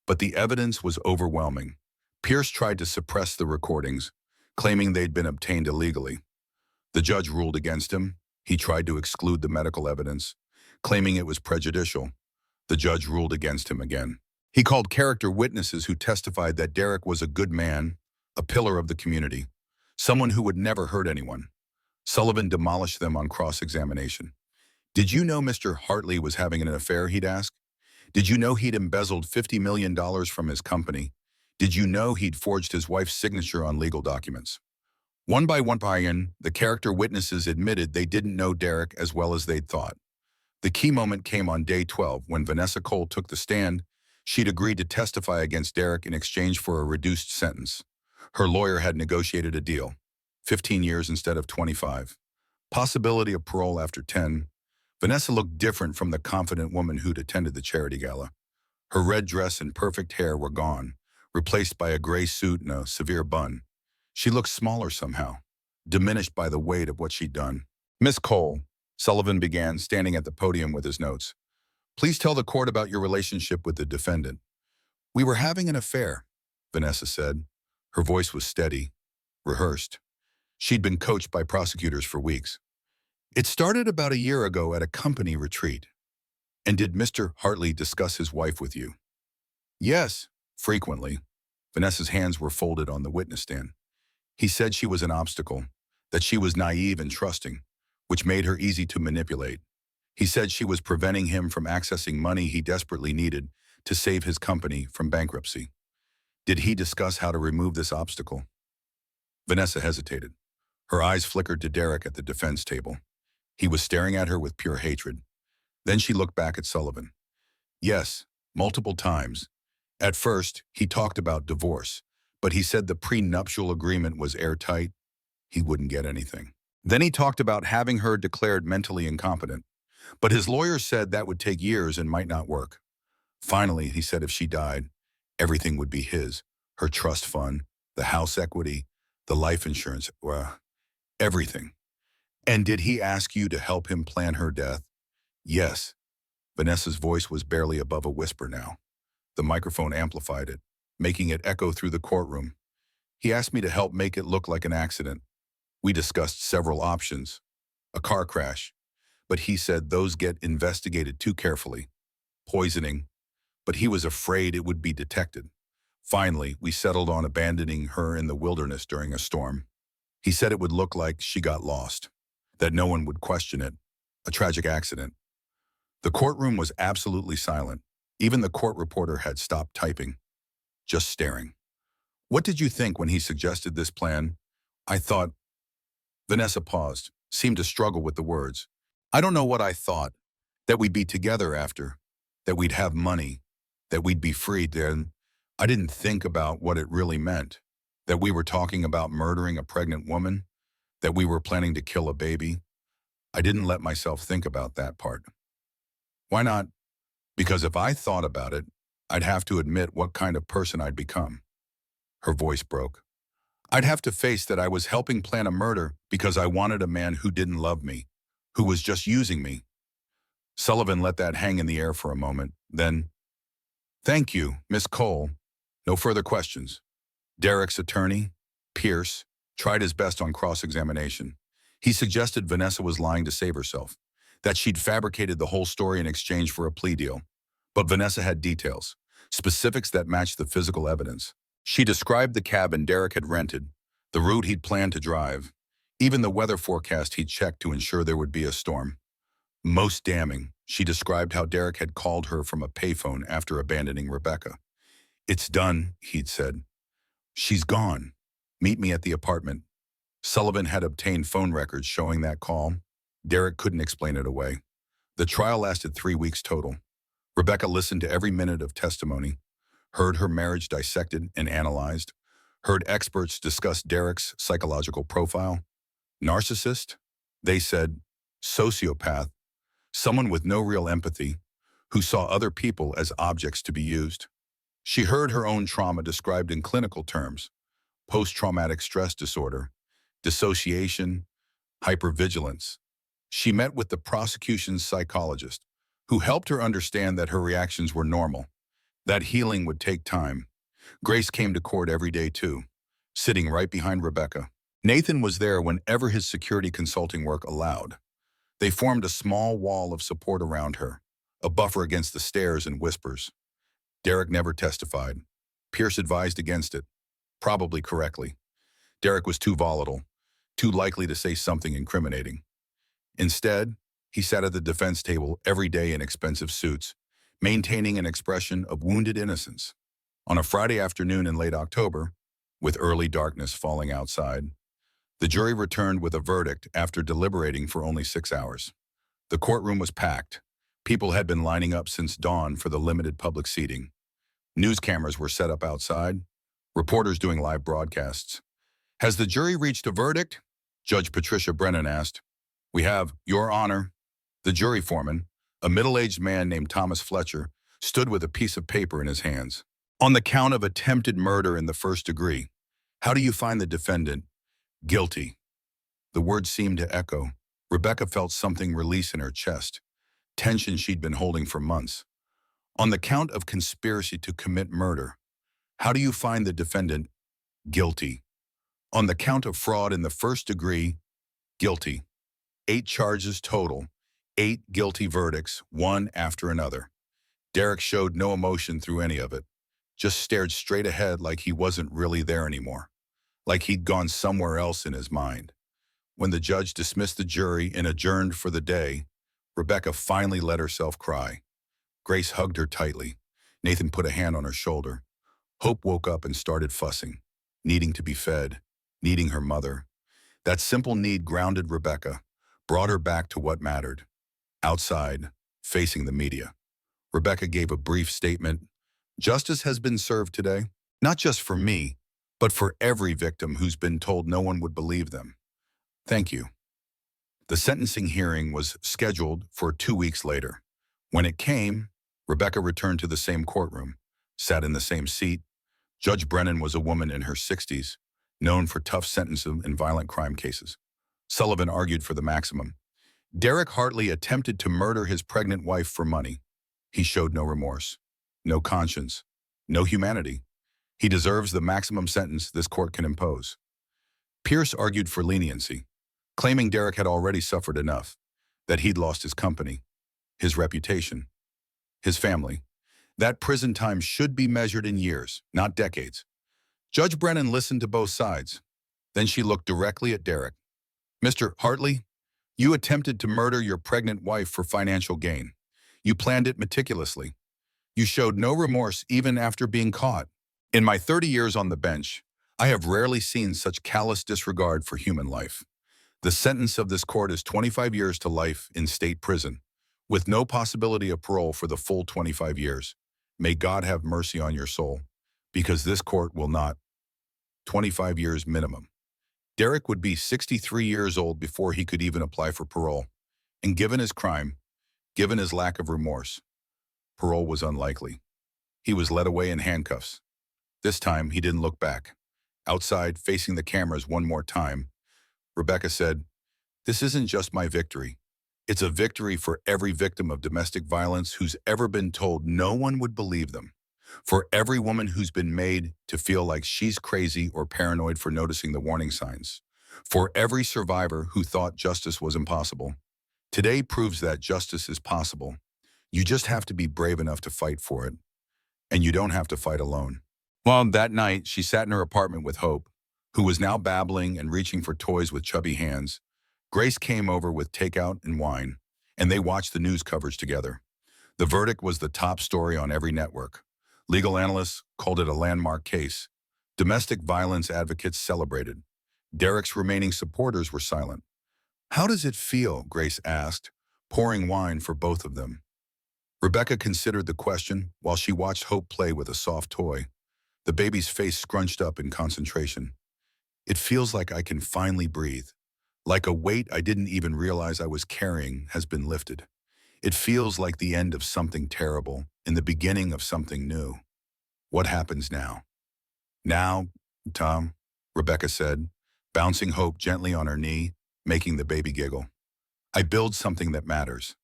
But the evidence was overwhelming. Pierce tried to suppress the recordings, claiming they'd been obtained illegally. The judge ruled against him. He tried to exclude the medical evidence, claiming it was prejudicial. The judge ruled against him again. He called character witnesses who testified that Derek was a good man, a pillar of the community, someone who would never hurt anyone. Sullivan demolished them on cross-examination. Did you know Mr. Hartley was having an affair, he'd ask? Did you know he'd embezzled $50 million from his company? Did you know he'd forged his wife's signature on legal documents? One by one, the character witnesses admitted they didn't know Derek as well as they'd thought. The key moment came on day 12 when Vanessa Cole took the stand. She'd agreed to testify against Derek in exchange for a reduced sentence. Her lawyer had negotiated a deal, 15 years instead of 25. Possibility of parole after 10. Vanessa looked different from the confident woman who'd attended the charity gala. Her red dress and perfect hair were gone, replaced by a gray suit and a severe bun. She looked smaller somehow, diminished by the weight of what she'd done. Miss Cole, Sullivan began, standing at the podium with his notes. Please tell the court about your relationship with the defendant. We were having an affair, Vanessa said. Her voice was steady, rehearsed. She'd been coached by prosecutors for weeks. It started about a year ago at a company retreat. And did Mr. Hartley discuss his wife with you? Yes, frequently. Vanessa's hands were folded on the witness stand. He said she was an obstacle, that she was naive and trusting, which made her easy to manipulate. He said she was preventing him from accessing money he desperately needed to save his company from bankruptcy. Did he discuss how to remove this obstacle? Vanessa hesitated. Her eyes flickered to Derek at the defense table. He was staring at her with pure hatred. Then she looked back at Sullivan. Yes, multiple times. At first, he talked about divorce, but he said the prenuptial agreement was airtight. He wouldn't get anything. Then he talked about having her declared mentally incompetent, but his lawyer said that would take years and might not work. Finally, he said if she died, everything would be his, her trust fund, the house equity, the life insurance, everything. And did he ask you to help him plan her death? Yes. Vanessa's voice was barely above a whisper now. The microphone amplified it, making it echo through the courtroom. He asked me to help make it look like an accident. We discussed several options. A car crash, but he said those get investigated too carefully. Poisoning, but he was afraid it would be detected. Finally, we settled on abandoning her in the wilderness during a storm. He said it would look like she got lost, that no one would question it. A tragic accident. The courtroom was absolutely silent. Even the court reporter had stopped typing, just staring. What did you think when he suggested this plan? I thought. Vanessa paused, seemed to struggle with the words. I don't know what I thought. That we'd be together after, that we'd have money, that we'd be free then. I didn't think about what it really meant, that we were talking about murdering a pregnant woman, that we were planning to kill a baby. I didn't let myself think about that part. Why not? Because if I thought about it, I'd have to admit what kind of person I'd become. Her voice broke. I'd have to face that I was helping plan a murder because I wanted a man who didn't love me, who was just using me. Sullivan let that hang in the air for a moment, then, thank you, Miss Cole. No further questions. Derek's attorney, Pierce, tried his best on cross-examination. He suggested Vanessa was lying to save herself, that she'd fabricated the whole story in exchange for a plea deal. But Vanessa had details, specifics that matched the physical evidence. She described the cabin Derek had rented, the route he'd planned to drive, even the weather forecast he'd checked to ensure there would be a storm. Most damning, she described how Derek had called her from a payphone after abandoning Rebecca. It's done, he'd said. She's gone. Meet me at the apartment. Sullivan had obtained phone records showing that call. Derek couldn't explain it away. The trial lasted 3 weeks total. Rebecca listened to every minute of testimony, heard her marriage dissected and analyzed, heard experts discuss Derek's psychological profile. Narcissist? They said. Sociopath? Someone with no real empathy, who saw other people as objects to be used. She heard her own trauma described in clinical terms: post-traumatic stress disorder, dissociation, hypervigilance. She met with the prosecution's psychologist, who helped her understand that her reactions were normal, that healing would take time. Grace came to court every day too, sitting right behind Rebecca. Nathan was there whenever his security consulting work allowed. They formed a small wall of support around her, a buffer against the stares and whispers. Derek never testified. Pierce advised against it, probably correctly. Derek was too volatile, too likely to say something incriminating. Instead, he sat at the defense table every day in expensive suits, maintaining an expression of wounded innocence. On a Friday afternoon in late October, with early darkness falling outside, the jury returned with a verdict after deliberating for only 6 hours. The courtroom was packed. People had been lining up since dawn for the limited public seating. News cameras were set up outside, reporters doing live broadcasts. Has the jury reached a verdict? Judge Patricia Brennan asked. We have, Your Honor. The jury foreman, a middle-aged man named Thomas Fletcher, stood with a piece of paper in his hands. On the count of attempted murder in the first degree, how do you find the defendant? Guilty. The words seemed to echo. Rebecca felt something release in her chest. tension she'd been holding for months. On the count of conspiracy to commit murder, how do you find the defendant guilty? On the count of fraud in the first degree, guilty. 8 charges total, 8 guilty verdicts, one after another. Derek showed no emotion through any of it, just stared straight ahead like he wasn't really there anymore, like he'd gone somewhere else in his mind. When the judge dismissed the jury and adjourned for the day, Rebecca finally let herself cry. Grace hugged her tightly. Nathan put a hand on her shoulder. Hope woke up and started fussing, needing to be fed, needing her mother. That simple need grounded Rebecca, brought her back to what mattered. Outside, facing the media, Rebecca gave a brief statement. Justice has been served today, not just for me, but for every victim who's been told no one would believe them. Thank you. The sentencing hearing was scheduled for 2 weeks later. When it came, Rebecca returned to the same courtroom, sat in the same seat. Judge Brennan was a woman in her 60s, known for tough sentences in violent crime cases. Sullivan argued for the maximum. Derek Hartley attempted to murder his pregnant wife for money. He showed no remorse, no conscience, no humanity. He deserves the maximum sentence this court can impose. Pierce argued for leniency, claiming Derek had already suffered enough, that he'd lost his company, his reputation, his family. That prison time should be measured in years, not decades. Judge Brennan listened to both sides. Then she looked directly at Derek. Mr. Hartley, you attempted to murder your pregnant wife for financial gain. You planned it meticulously. You showed no remorse even after being caught. In my 30 years on the bench, I have rarely seen such callous disregard for human life. The sentence of this court is 25 years to life in state prison, with no possibility of parole for the full 25 years. May God have mercy on your soul, because this court will not. 25 years minimum. Derek would be 63 years old before he could even apply for parole. And given his crime, given his lack of remorse, parole was unlikely. He was led away in handcuffs. This time, he didn't look back. Outside, facing the cameras one more time, Rebecca said, "This isn't just my victory. It's a victory for every victim of domestic violence who's ever been told no one would believe them. For every woman who's been made to feel like she's crazy or paranoid for noticing the warning signs. For every survivor who thought justice was impossible. Today proves that justice is possible. You just have to be brave enough to fight for it. And you don't have to fight alone." Well, that night, she sat in her apartment with Hope, who was now babbling and reaching for toys with chubby hands. Grace came over with takeout and wine, and they watched the news coverage together. The verdict was the top story on every network. Legal analysts called it a landmark case. Domestic violence advocates celebrated. Derek's remaining supporters were silent. "How does it feel?" Grace asked, pouring wine for both of them. Rebecca considered the question while she watched Hope play with a soft toy. The baby's face scrunched up in concentration. "It feels like I can finally breathe. Like a weight I didn't even realize I was carrying has been lifted. It feels like the end of something terrible and the beginning of something new. What happens now?" "Now, Tom," Rebecca said, bouncing Hope gently on her knee, making the baby giggle. "I build something that matters.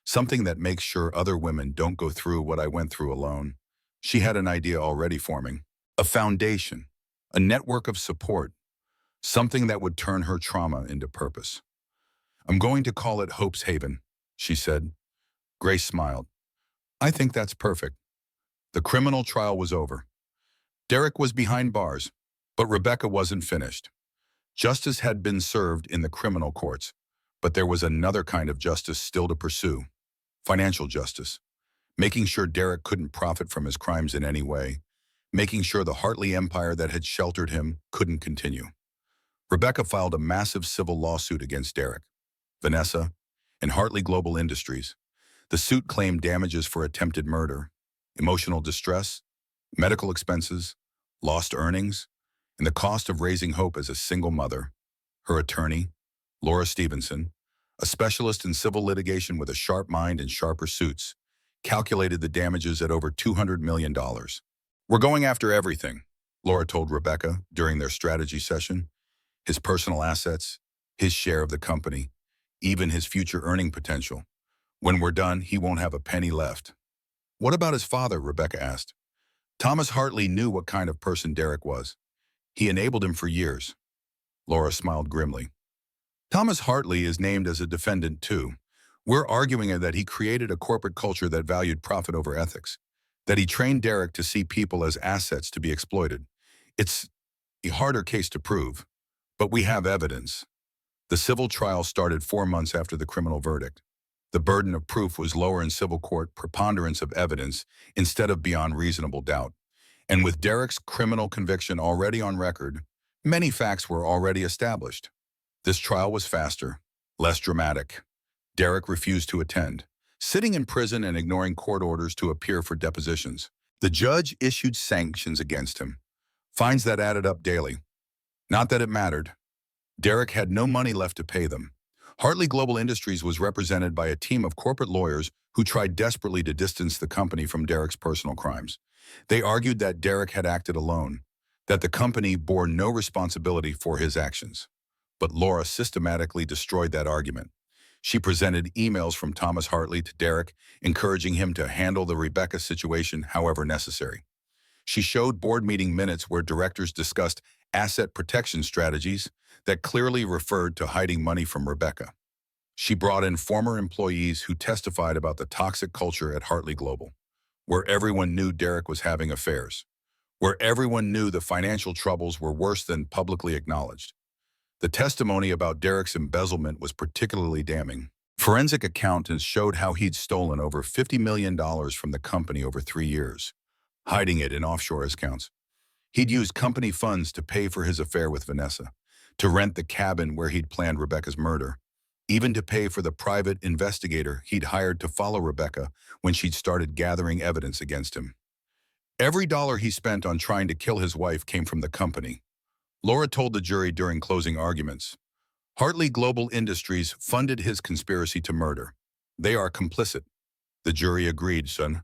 Something that makes sure other women don't go through what I went through alone." She had an idea already forming. A foundation, a network of support, something that would turn her trauma into purpose. "I'm going to call it Hope's Haven," she said. Grace smiled. "I think that's perfect." The criminal trial was over. Derek was behind bars, but Rebecca wasn't finished. Justice had been served in the criminal courts, but there was another kind of justice still to pursue. Financial justice. Making sure Derek couldn't profit from his crimes in any way. Making sure the Hartley empire that had sheltered him couldn't continue. Rebecca filed a massive civil lawsuit against Derek, Vanessa, and Hartley Global Industries. The suit claimed damages for attempted murder, emotional distress, medical expenses, lost earnings, and the cost of raising Hope as a single mother. Her attorney, Laura Stevenson, a specialist in civil litigation with a sharp mind and sharper suits, calculated the damages at over $200 million. "We're going after everything," Laura told Rebecca during their strategy session. "His personal assets, his share of the company, even his future earning potential. When we're done, he won't have a penny left. What about his father? Rebecca asked. Thomas Hartley knew what kind of person Derek was. He enabled him for years. Laura smiled grimly. Thomas Hartley is named as a defendant too. We're arguing that he created a corporate culture that valued profit over ethics, that he trained Derek to see people as assets to be exploited. It's a harder case to prove, but we have evidence. The civil trial started 4 months after the criminal verdict. The burden of proof was lower in civil court, preponderance of evidence, instead of beyond reasonable doubt. And with Derek's criminal conviction already on record, many facts were already established. This trial was faster, less dramatic. Derek refused to attend, sitting in prison and ignoring court orders to appear for depositions. The judge issued sanctions against him, fines that added up daily. Not that it mattered. Derek had no money left to pay them. Hartley Global Industries was represented by a team of corporate lawyers who tried desperately to distance the company from Derek's personal crimes. They argued that Derek had acted alone, that the company bore no responsibility for his actions. But Laura systematically destroyed that argument. She presented emails from Thomas Hartley to Derek, encouraging him to handle the Rebecca situation however necessary. She showed board meeting minutes where directors discussed asset protection strategies that clearly referred to hiding money from Rebecca. She brought in former employees who testified about the toxic culture at Hartley Global, where everyone knew Derek was having affairs, where everyone knew the financial troubles were worse than publicly acknowledged. The testimony about Derek's embezzlement was particularly damning. Forensic accountants showed how he'd stolen over $50 million from the company over 3 years, hiding it in offshore accounts. He'd used company funds to pay for his affair with Vanessa, to rent the cabin where he'd planned Rebecca's murder, even to pay for the private investigator he'd hired to follow Rebecca when she'd started gathering evidence against him. Every dollar he spent on trying to kill his wife came from the company. Laura told the jury during closing arguments, Hartley Global Industries funded his conspiracy to murder. They are complicit. The jury agreed, son.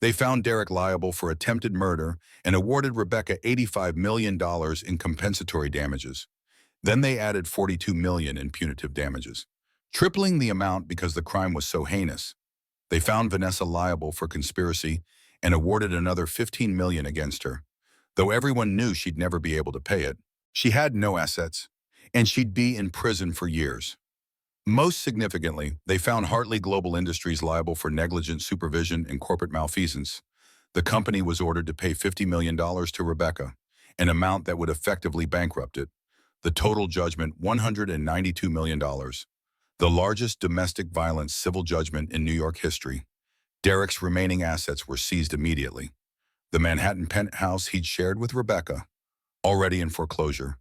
They found Derek liable for attempted murder and awarded Rebecca $85 million in compensatory damages. Then they added $42 million in punitive damages, tripling the amount because the crime was so heinous. They found Vanessa liable for conspiracy and awarded another $15 million against her, though everyone knew she'd never be able to pay it. She had no assets, and she'd be in prison for years. Most significantly, they found Hartley Global Industries liable for negligent supervision and corporate malfeasance. The company was ordered to pay $50 million to Rebecca, an amount that would effectively bankrupt it. The total judgment, $192 million, the largest domestic violence civil judgment in New York history. Derek's remaining assets were seized immediately. The Manhattan penthouse he'd shared with Rebecca, already in foreclosure,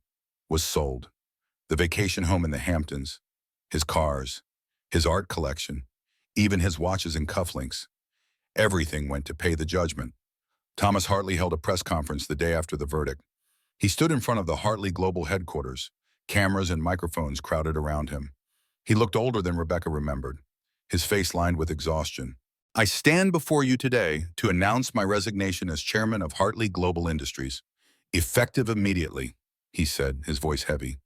was sold. The vacation home in the Hamptons, his cars, his art collection, even his watches and cufflinks. Everything went to pay the judgment. Thomas Hartley held a press conference the day after the verdict. He stood in front of the Hartley Global headquarters, cameras and microphones crowded around him. He looked older than Rebecca remembered, his face lined with exhaustion. I stand before you today to announce my resignation as chairman of Hartley Global Industries. Effective immediately, he said, his voice heavy.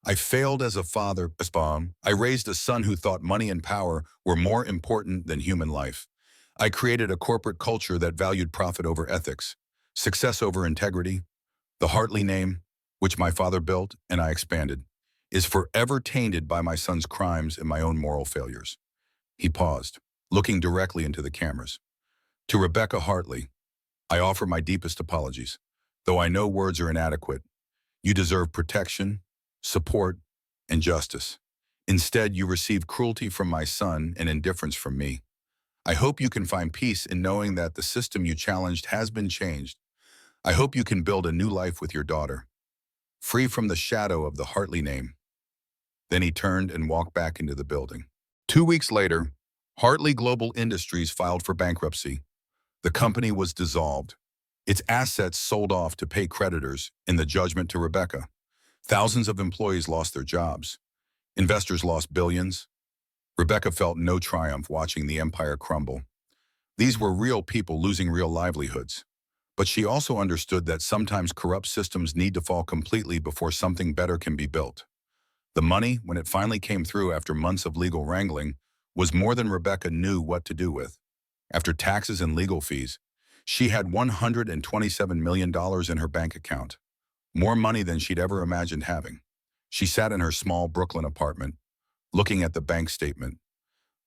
I failed as a father, Bitten. I raised a son who thought money and power were more important than human life. I created a corporate culture that valued profit over ethics, success over integrity. The Hartley name, which my father built and I expanded, is forever tainted by my son's crimes and my own moral failures. He paused, looking directly into the cameras. To Rebecca Hartley, I offer my deepest apologies. Though I know words are inadequate, you deserve protection, support, and justice. Instead, you receive cruelty from my son and indifference from me. I hope you can find peace in knowing that the system you challenged has been changed. I hope you can build a new life with your daughter, free from the shadow of the Hartley name. Then he turned and walked back into the building. 2 weeks later, Hartley Global Industries filed for bankruptcy. The company was dissolved. Its assets sold off to pay creditors in the judgment to Rebecca. Thousands of employees lost their jobs. Investors lost billions. Rebecca felt no triumph watching the empire crumble. These were real people losing real livelihoods. But she also understood that sometimes corrupt systems need to fall completely before something better can be built. The money, when it finally came through after months of legal wrangling, was more than Rebecca knew what to do with. After taxes and legal fees, she had $127 million in her bank account, more money than she'd ever imagined having. She sat in her small Brooklyn apartment, looking at the bank statement,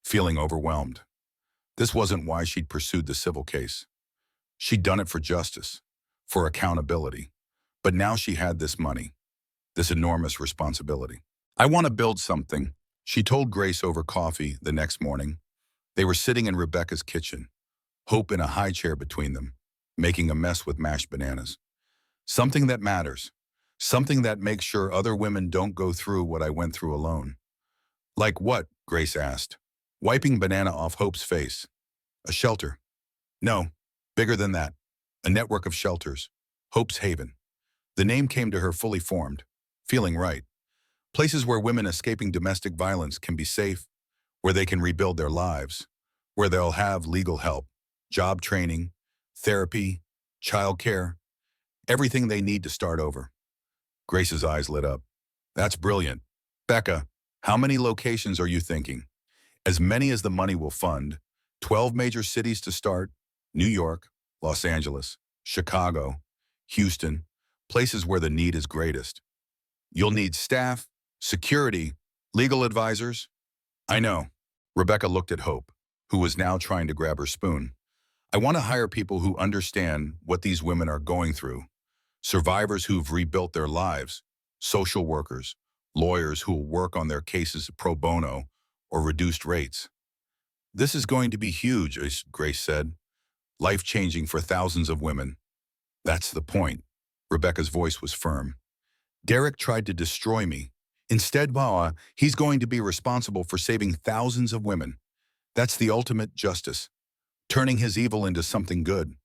feeling overwhelmed. This wasn't why she'd pursued the civil case. She'd done it for justice, for accountability. But now she had this money, this enormous responsibility. I want to build something, she told Grace over coffee the next morning. They were sitting in Rebecca's kitchen, Hope in a high chair between them, making a mess with mashed bananas. Something that matters. Something that makes sure other women don't go through what I went through alone. Like what? Grace asked, wiping banana off Hope's face. A shelter. No, bigger than that. A network of shelters. Hope's Haven. The name came to her fully formed, feeling right. Places where women escaping domestic violence can be safe, where they can rebuild their lives, where they'll have legal help, job training, therapy, childcare, everything they need to start over. Grace's eyes lit up. That's brilliant. Becca, how many locations are you thinking? As many as the money will fund. 12 major cities to start: New York, Los Angeles, Chicago, Houston, places where the need is greatest. You'll need staff, security, legal advisors. I know. Rebecca looked at Hope, who was now trying to grab her spoon. I want to hire people who understand what these women are going through. Survivors who've rebuilt their lives, social workers, lawyers who will work on their cases pro bono or reduced rates. This is going to be huge, as Grace said. Life-changing for thousands of women. That's the point. Rebecca's voice was firm. Derek tried to destroy me. Instead, he's going to be responsible for saving thousands of women. That's the ultimate justice, turning his evil into something good.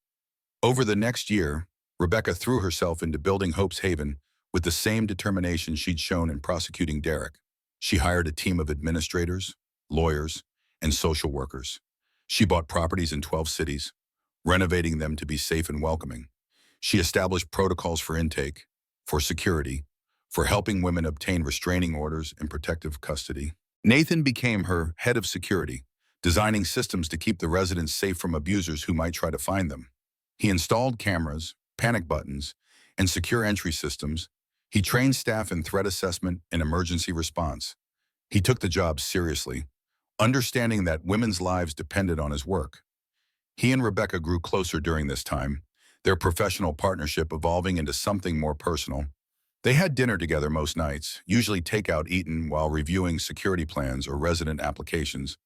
Over the next year, Rebecca threw herself into building Hope's Haven with the same determination she'd shown in prosecuting Derek. She hired a team of administrators, lawyers, and social workers. She bought properties in 12 cities, renovating them to be safe and welcoming. She established protocols for intake, for security, for helping women obtain restraining orders and protective custody. Nathan became her head of security, designing systems to keep the residents safe from abusers who might try to find them. He installed cameras, panic buttons, and secure entry systems. He trained staff in threat assessment and emergency response. He took the job seriously, understanding that women's lives depended on his work. He and Rebecca grew closer during this time, their professional partnership evolving into something more personal. They had dinner together most nights, usually takeout eaten while reviewing security plans or resident applications.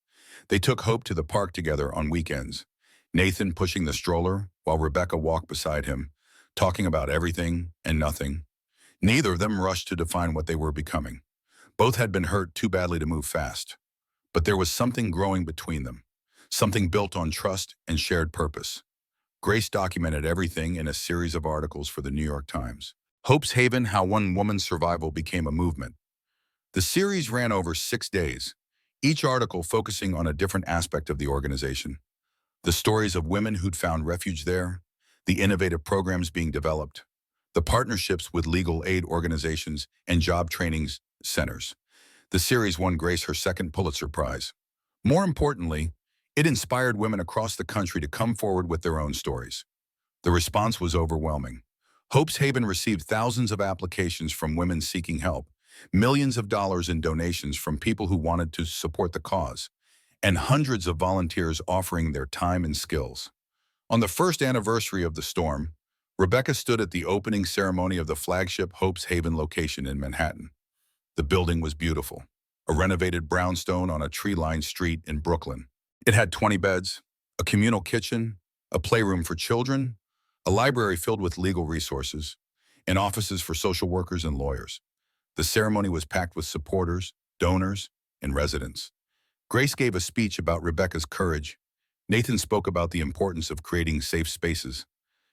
They took Hope to the park together on weekends, Nathan pushing the stroller while Rebecca walked beside him, talking about everything and nothing. Neither of them rushed to define what they were becoming. Both had been hurt too badly to move fast. But there was something growing between them, something built on trust and shared purpose. Grace documented everything in a series of articles for the New York Times. Hope's Haven: How One Woman's Survival Became a Movement. The series ran over 6 days, each article focusing on a different aspect of the organization. The stories of women who'd found refuge there, the innovative programs being developed, the partnerships with legal aid organizations and job training centers. The series won Grace her second Pulitzer Prize. More importantly, it inspired women across the country to come forward with their own stories. The response was overwhelming. Hope's Haven received thousands of applications from women seeking help, millions of dollars in donations from people who wanted to support the cause, and hundreds of volunteers offering their time and skills. On the first anniversary of the storm, Rebecca stood at the opening ceremony of the flagship Hope's Haven location in Manhattan. The building was beautiful, a renovated brownstone on a tree-lined street in Brooklyn. It had 20 beds, a communal kitchen, a playroom for children, a library filled with legal resources, and offices for social workers and lawyers. The ceremony was packed with supporters, donors, and residents. Grace gave a speech about Rebecca's courage. Nathan spoke about the importance of creating safe spaces.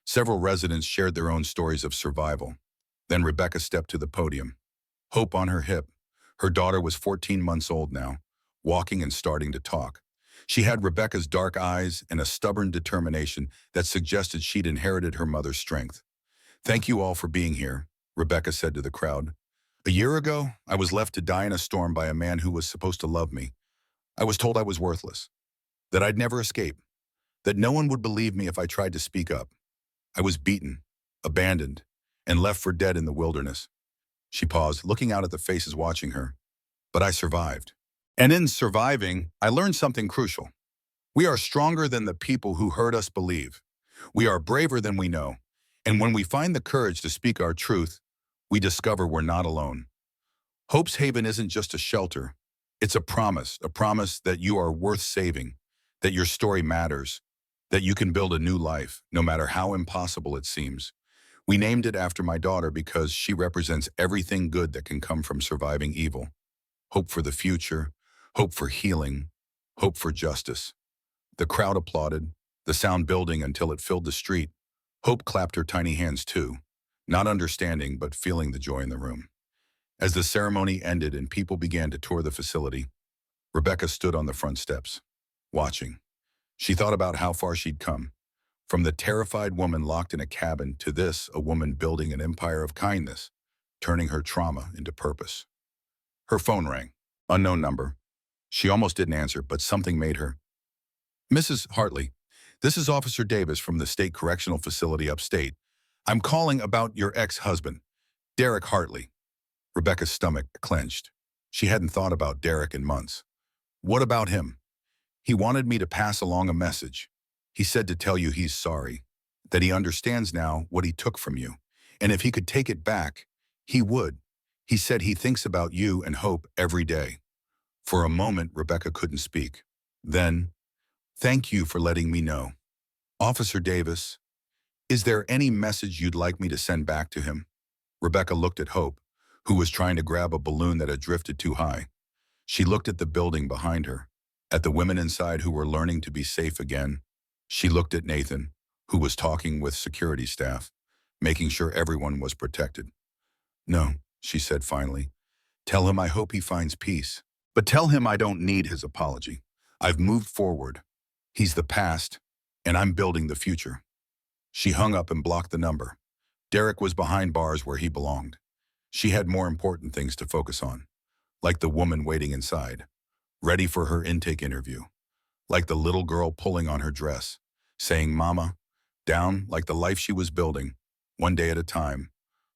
Several residents shared their own stories of survival. Then Rebecca stepped to the podium, Hope on her hip. Her daughter was 14 months old now, walking and starting to talk. She had Rebecca's dark eyes and a stubborn determination that suggested she'd inherited her mother's strength. "Thank you all for being here," Rebecca said to the crowd. "A year ago, I was left to die in a storm by a man who was supposed to love me. I was told I was worthless, that I'd never escape, that no one would believe me if I tried to speak up. I was beaten, abandoned, and left for dead in the wilderness. She paused, looking out at the faces watching her. But I survived. And in surviving, I learned something crucial. We are stronger than the people who hurt us believe. We are braver than we know. And when we find the courage to speak our truth, we discover we're not alone. Hope's Haven isn't just a shelter. It's a promise that you are worth saving, that your story matters, that you can build a new life, no matter how impossible it seems. We named it after my daughter because she represents everything good that can come from surviving evil. Hope for the future, hope for healing, hope for justice. The crowd applauded, the sound building until it filled the street. Hope clapped her tiny hands too, not understanding but feeling the joy in the room. As the ceremony ended and people began to tour the facility, Rebecca stood on the front steps, watching. She thought about how far she'd come, from the terrified woman locked in a cabin to this, a woman building an empire of kindness, turning her trauma into purpose. Her phone rang. Unknown number. She almost didn't answer, but something made her. Mrs. Hartley, this is Officer Davis from the State Correctional Facility upstate. I'm calling about your ex-husband, Derek Hartley. Rebecca's stomach clenched. She hadn't thought about Derek in months. What about him? He wanted me to pass along a message. He said to tell you he's sorry, that he understands now what he took from you, and if he could take it back, he would. He said he thinks about you and Hope every day. For a moment, Rebecca couldn't speak. Then, thank you for letting me know. Officer Davis, is there any message you'd like me to send back to him? Rebecca looked at Hope, who was trying to grab a balloon that had drifted too high. She looked at the building behind her, at the women inside who were learning to be safe again. She looked at Nathan, who was talking with security staff, making sure everyone was protected. No, she said finally. Tell him I hope he finds peace. But tell him I don't need his apology. I've moved forward. He's the past, and I'm building the future. She hung up and blocked the number. Derek was behind bars where he belonged. She had more important things to focus on, like the woman waiting inside, ready for her intake interview, like the little girl pulling on her dress, saying, Mama, down like the life she was building, one day at a time,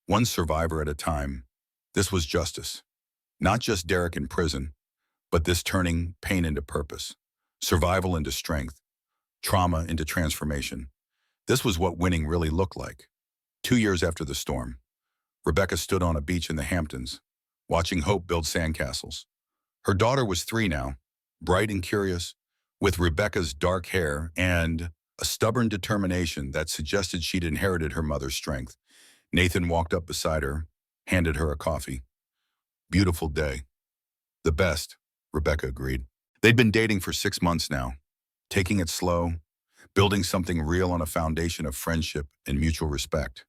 one survivor at a time. This was justice. Not just Derek in prison, but this turning pain into purpose, survival into strength, trauma into transformation. This was what winning really looked like. 2 years after the storm, Rebecca stood on a beach in the Hamptons, watching Hope build sandcastles. Her daughter was 3 now, bright and curious, with Rebecca's dark hair and a stubborn determination that suggested she'd inherited her mother's strength. Nathan walked up beside her, handed her a coffee. Beautiful day. The best, Rebecca agreed. They'd been dating for 6 months now, taking it slow, building something real on a foundation of friendship and mutual respect.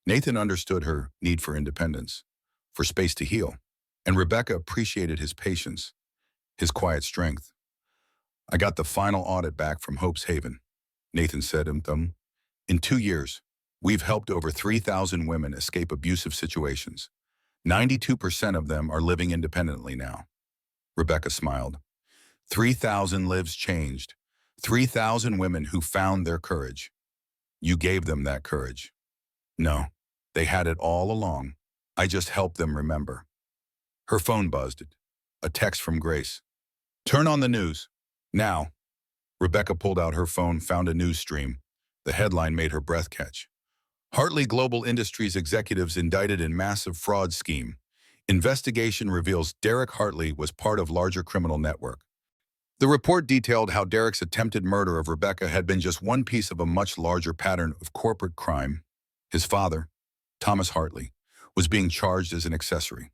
Nathan understood her need for independence, for space to heal, and Rebecca appreciated his patience, his quiet strength. I got the final audit back from Hope's Haven, Nathan said. In 2 years, we've helped over 3,000 women escape abusive situations. 92% of them are living independently now. Rebecca smiled. 3,000 lives changed. 3,000 women who found their courage. You gave them that courage. No, they had it all along. I just helped them remember. Her phone buzzed. A text from Grace. Turn on the news. Now. Rebecca pulled out her phone, found a news stream. The headline made her breath catch. Hartley Global Industries executives indicted in massive fraud scheme. Investigation reveals Derek Hartley was part of larger criminal network. The report detailed how Derek's attempted murder of Rebecca had been just one piece of a much larger pattern of corporate crime. His father, Thomas Hartley, was being charged as an accessory.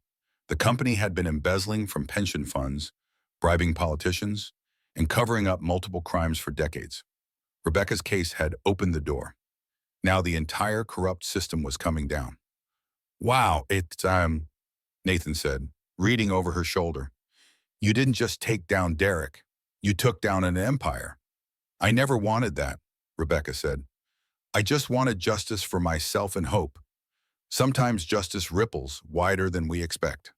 The company had been embezzling from pension funds, bribing politicians, and covering up multiple crimes for decades. Rebecca's case had opened the door. Now the entire corrupt system was coming down. Wow, Nathan said, reading over her shoulder. You didn't just take down Derek. You took down an empire. I never wanted that, Rebecca said. I just wanted justice for myself and Hope. Sometimes justice ripples wider than we expect.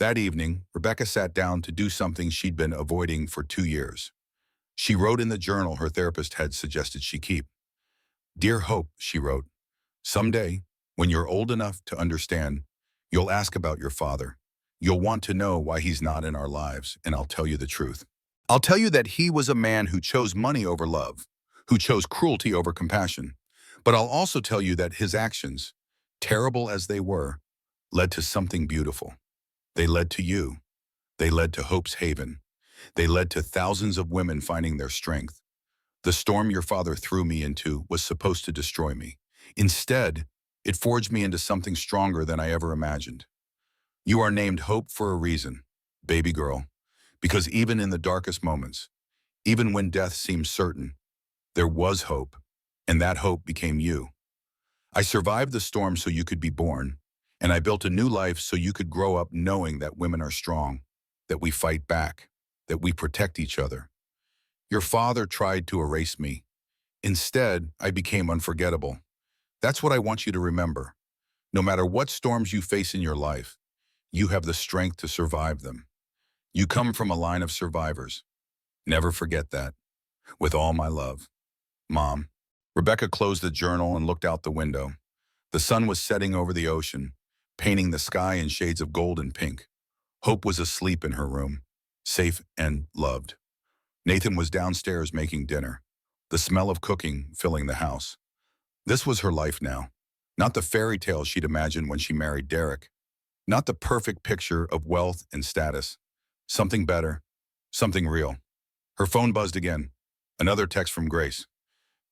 That evening, Rebecca sat down to do something she'd been avoiding for 2 years. She wrote in the journal her therapist had suggested she keep. "Dear Hope," she wrote, "someday, when you're old enough to understand, you'll ask about your father. You'll want to know why he's not in our lives, and I'll tell you the truth. I'll tell you that he was a man who chose money over love, who chose cruelty over compassion. But I'll also tell you that his actions, terrible as they were, led to something beautiful. They led to you. They led to Hope's Haven. They led to thousands of women finding their strength. The storm your father threw me into was supposed to destroy me. Instead, it forged me into something stronger than I ever imagined. You are named Hope for a reason, baby girl, because even in the darkest moments, even when death seemed certain, there was hope, and that hope became you. I survived the storm so you could be born, and I built a new life so you could grow up knowing that women are strong, that we fight back, that we protect each other. Your father tried to erase me. Instead, I became unforgettable. That's what I want you to remember. No matter what storms you face in your life, you have the strength to survive them. You come from a line of survivors. Never forget that. With all my love, Mom." Rebecca closed the journal and looked out the window. The sun was setting over the ocean, painting the sky in shades of gold and pink. Hope was asleep in her room, safe and loved. Nathan was downstairs making dinner, the smell of cooking filling the house. This was her life now, not the fairy tale she'd imagined when she married Derek, not the perfect picture of wealth and status. Something better, something real. Her phone buzzed again. Another text from Grace.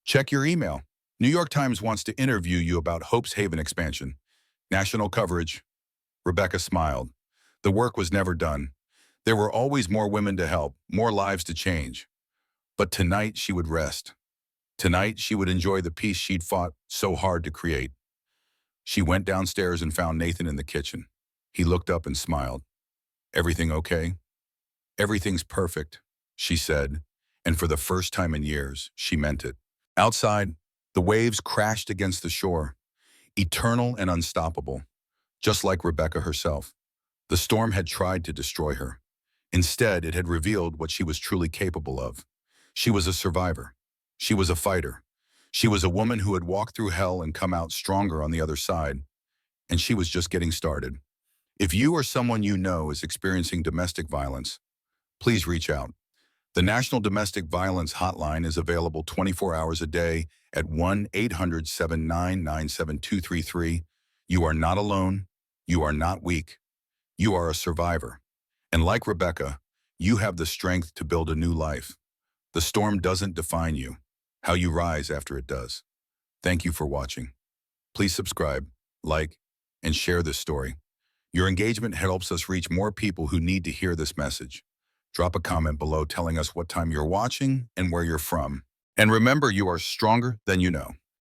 "Check your email. New York Times wants to interview you about Hope's Haven expansion. National coverage." Rebecca smiled. The work was never done. There were always more women to help, more lives to change. But tonight she would rest. Tonight she would enjoy the peace she'd fought so hard to create. She went downstairs and found Nathan in the kitchen. He looked up and smiled. "Everything okay?" "Everything's perfect," she said, and for the first time in years, she meant it. Outside, the waves crashed against the shore, eternal and unstoppable, just like Rebecca herself. The storm had tried to destroy her. Instead, it had revealed what she was truly capable of. She was a survivor. She was a fighter. She was a woman who had walked through hell and come out stronger on the other side. And she was just getting started. If you or someone you know is experiencing domestic violence, please reach out. The National Domestic Violence Hotline is available 24 hours a day at 1-800-799-7233. You are not alone. You are not weak. You are a survivor. And like Rebecca, you have the strength to build a new life. The storm doesn't define you. How you rise after it does. Thank you for watching. Please subscribe, like, and share this story. Your engagement helps us reach more people who need to hear this message. Drop a comment below telling us what time you're watching and where you're from. And remember, you are stronger than you know.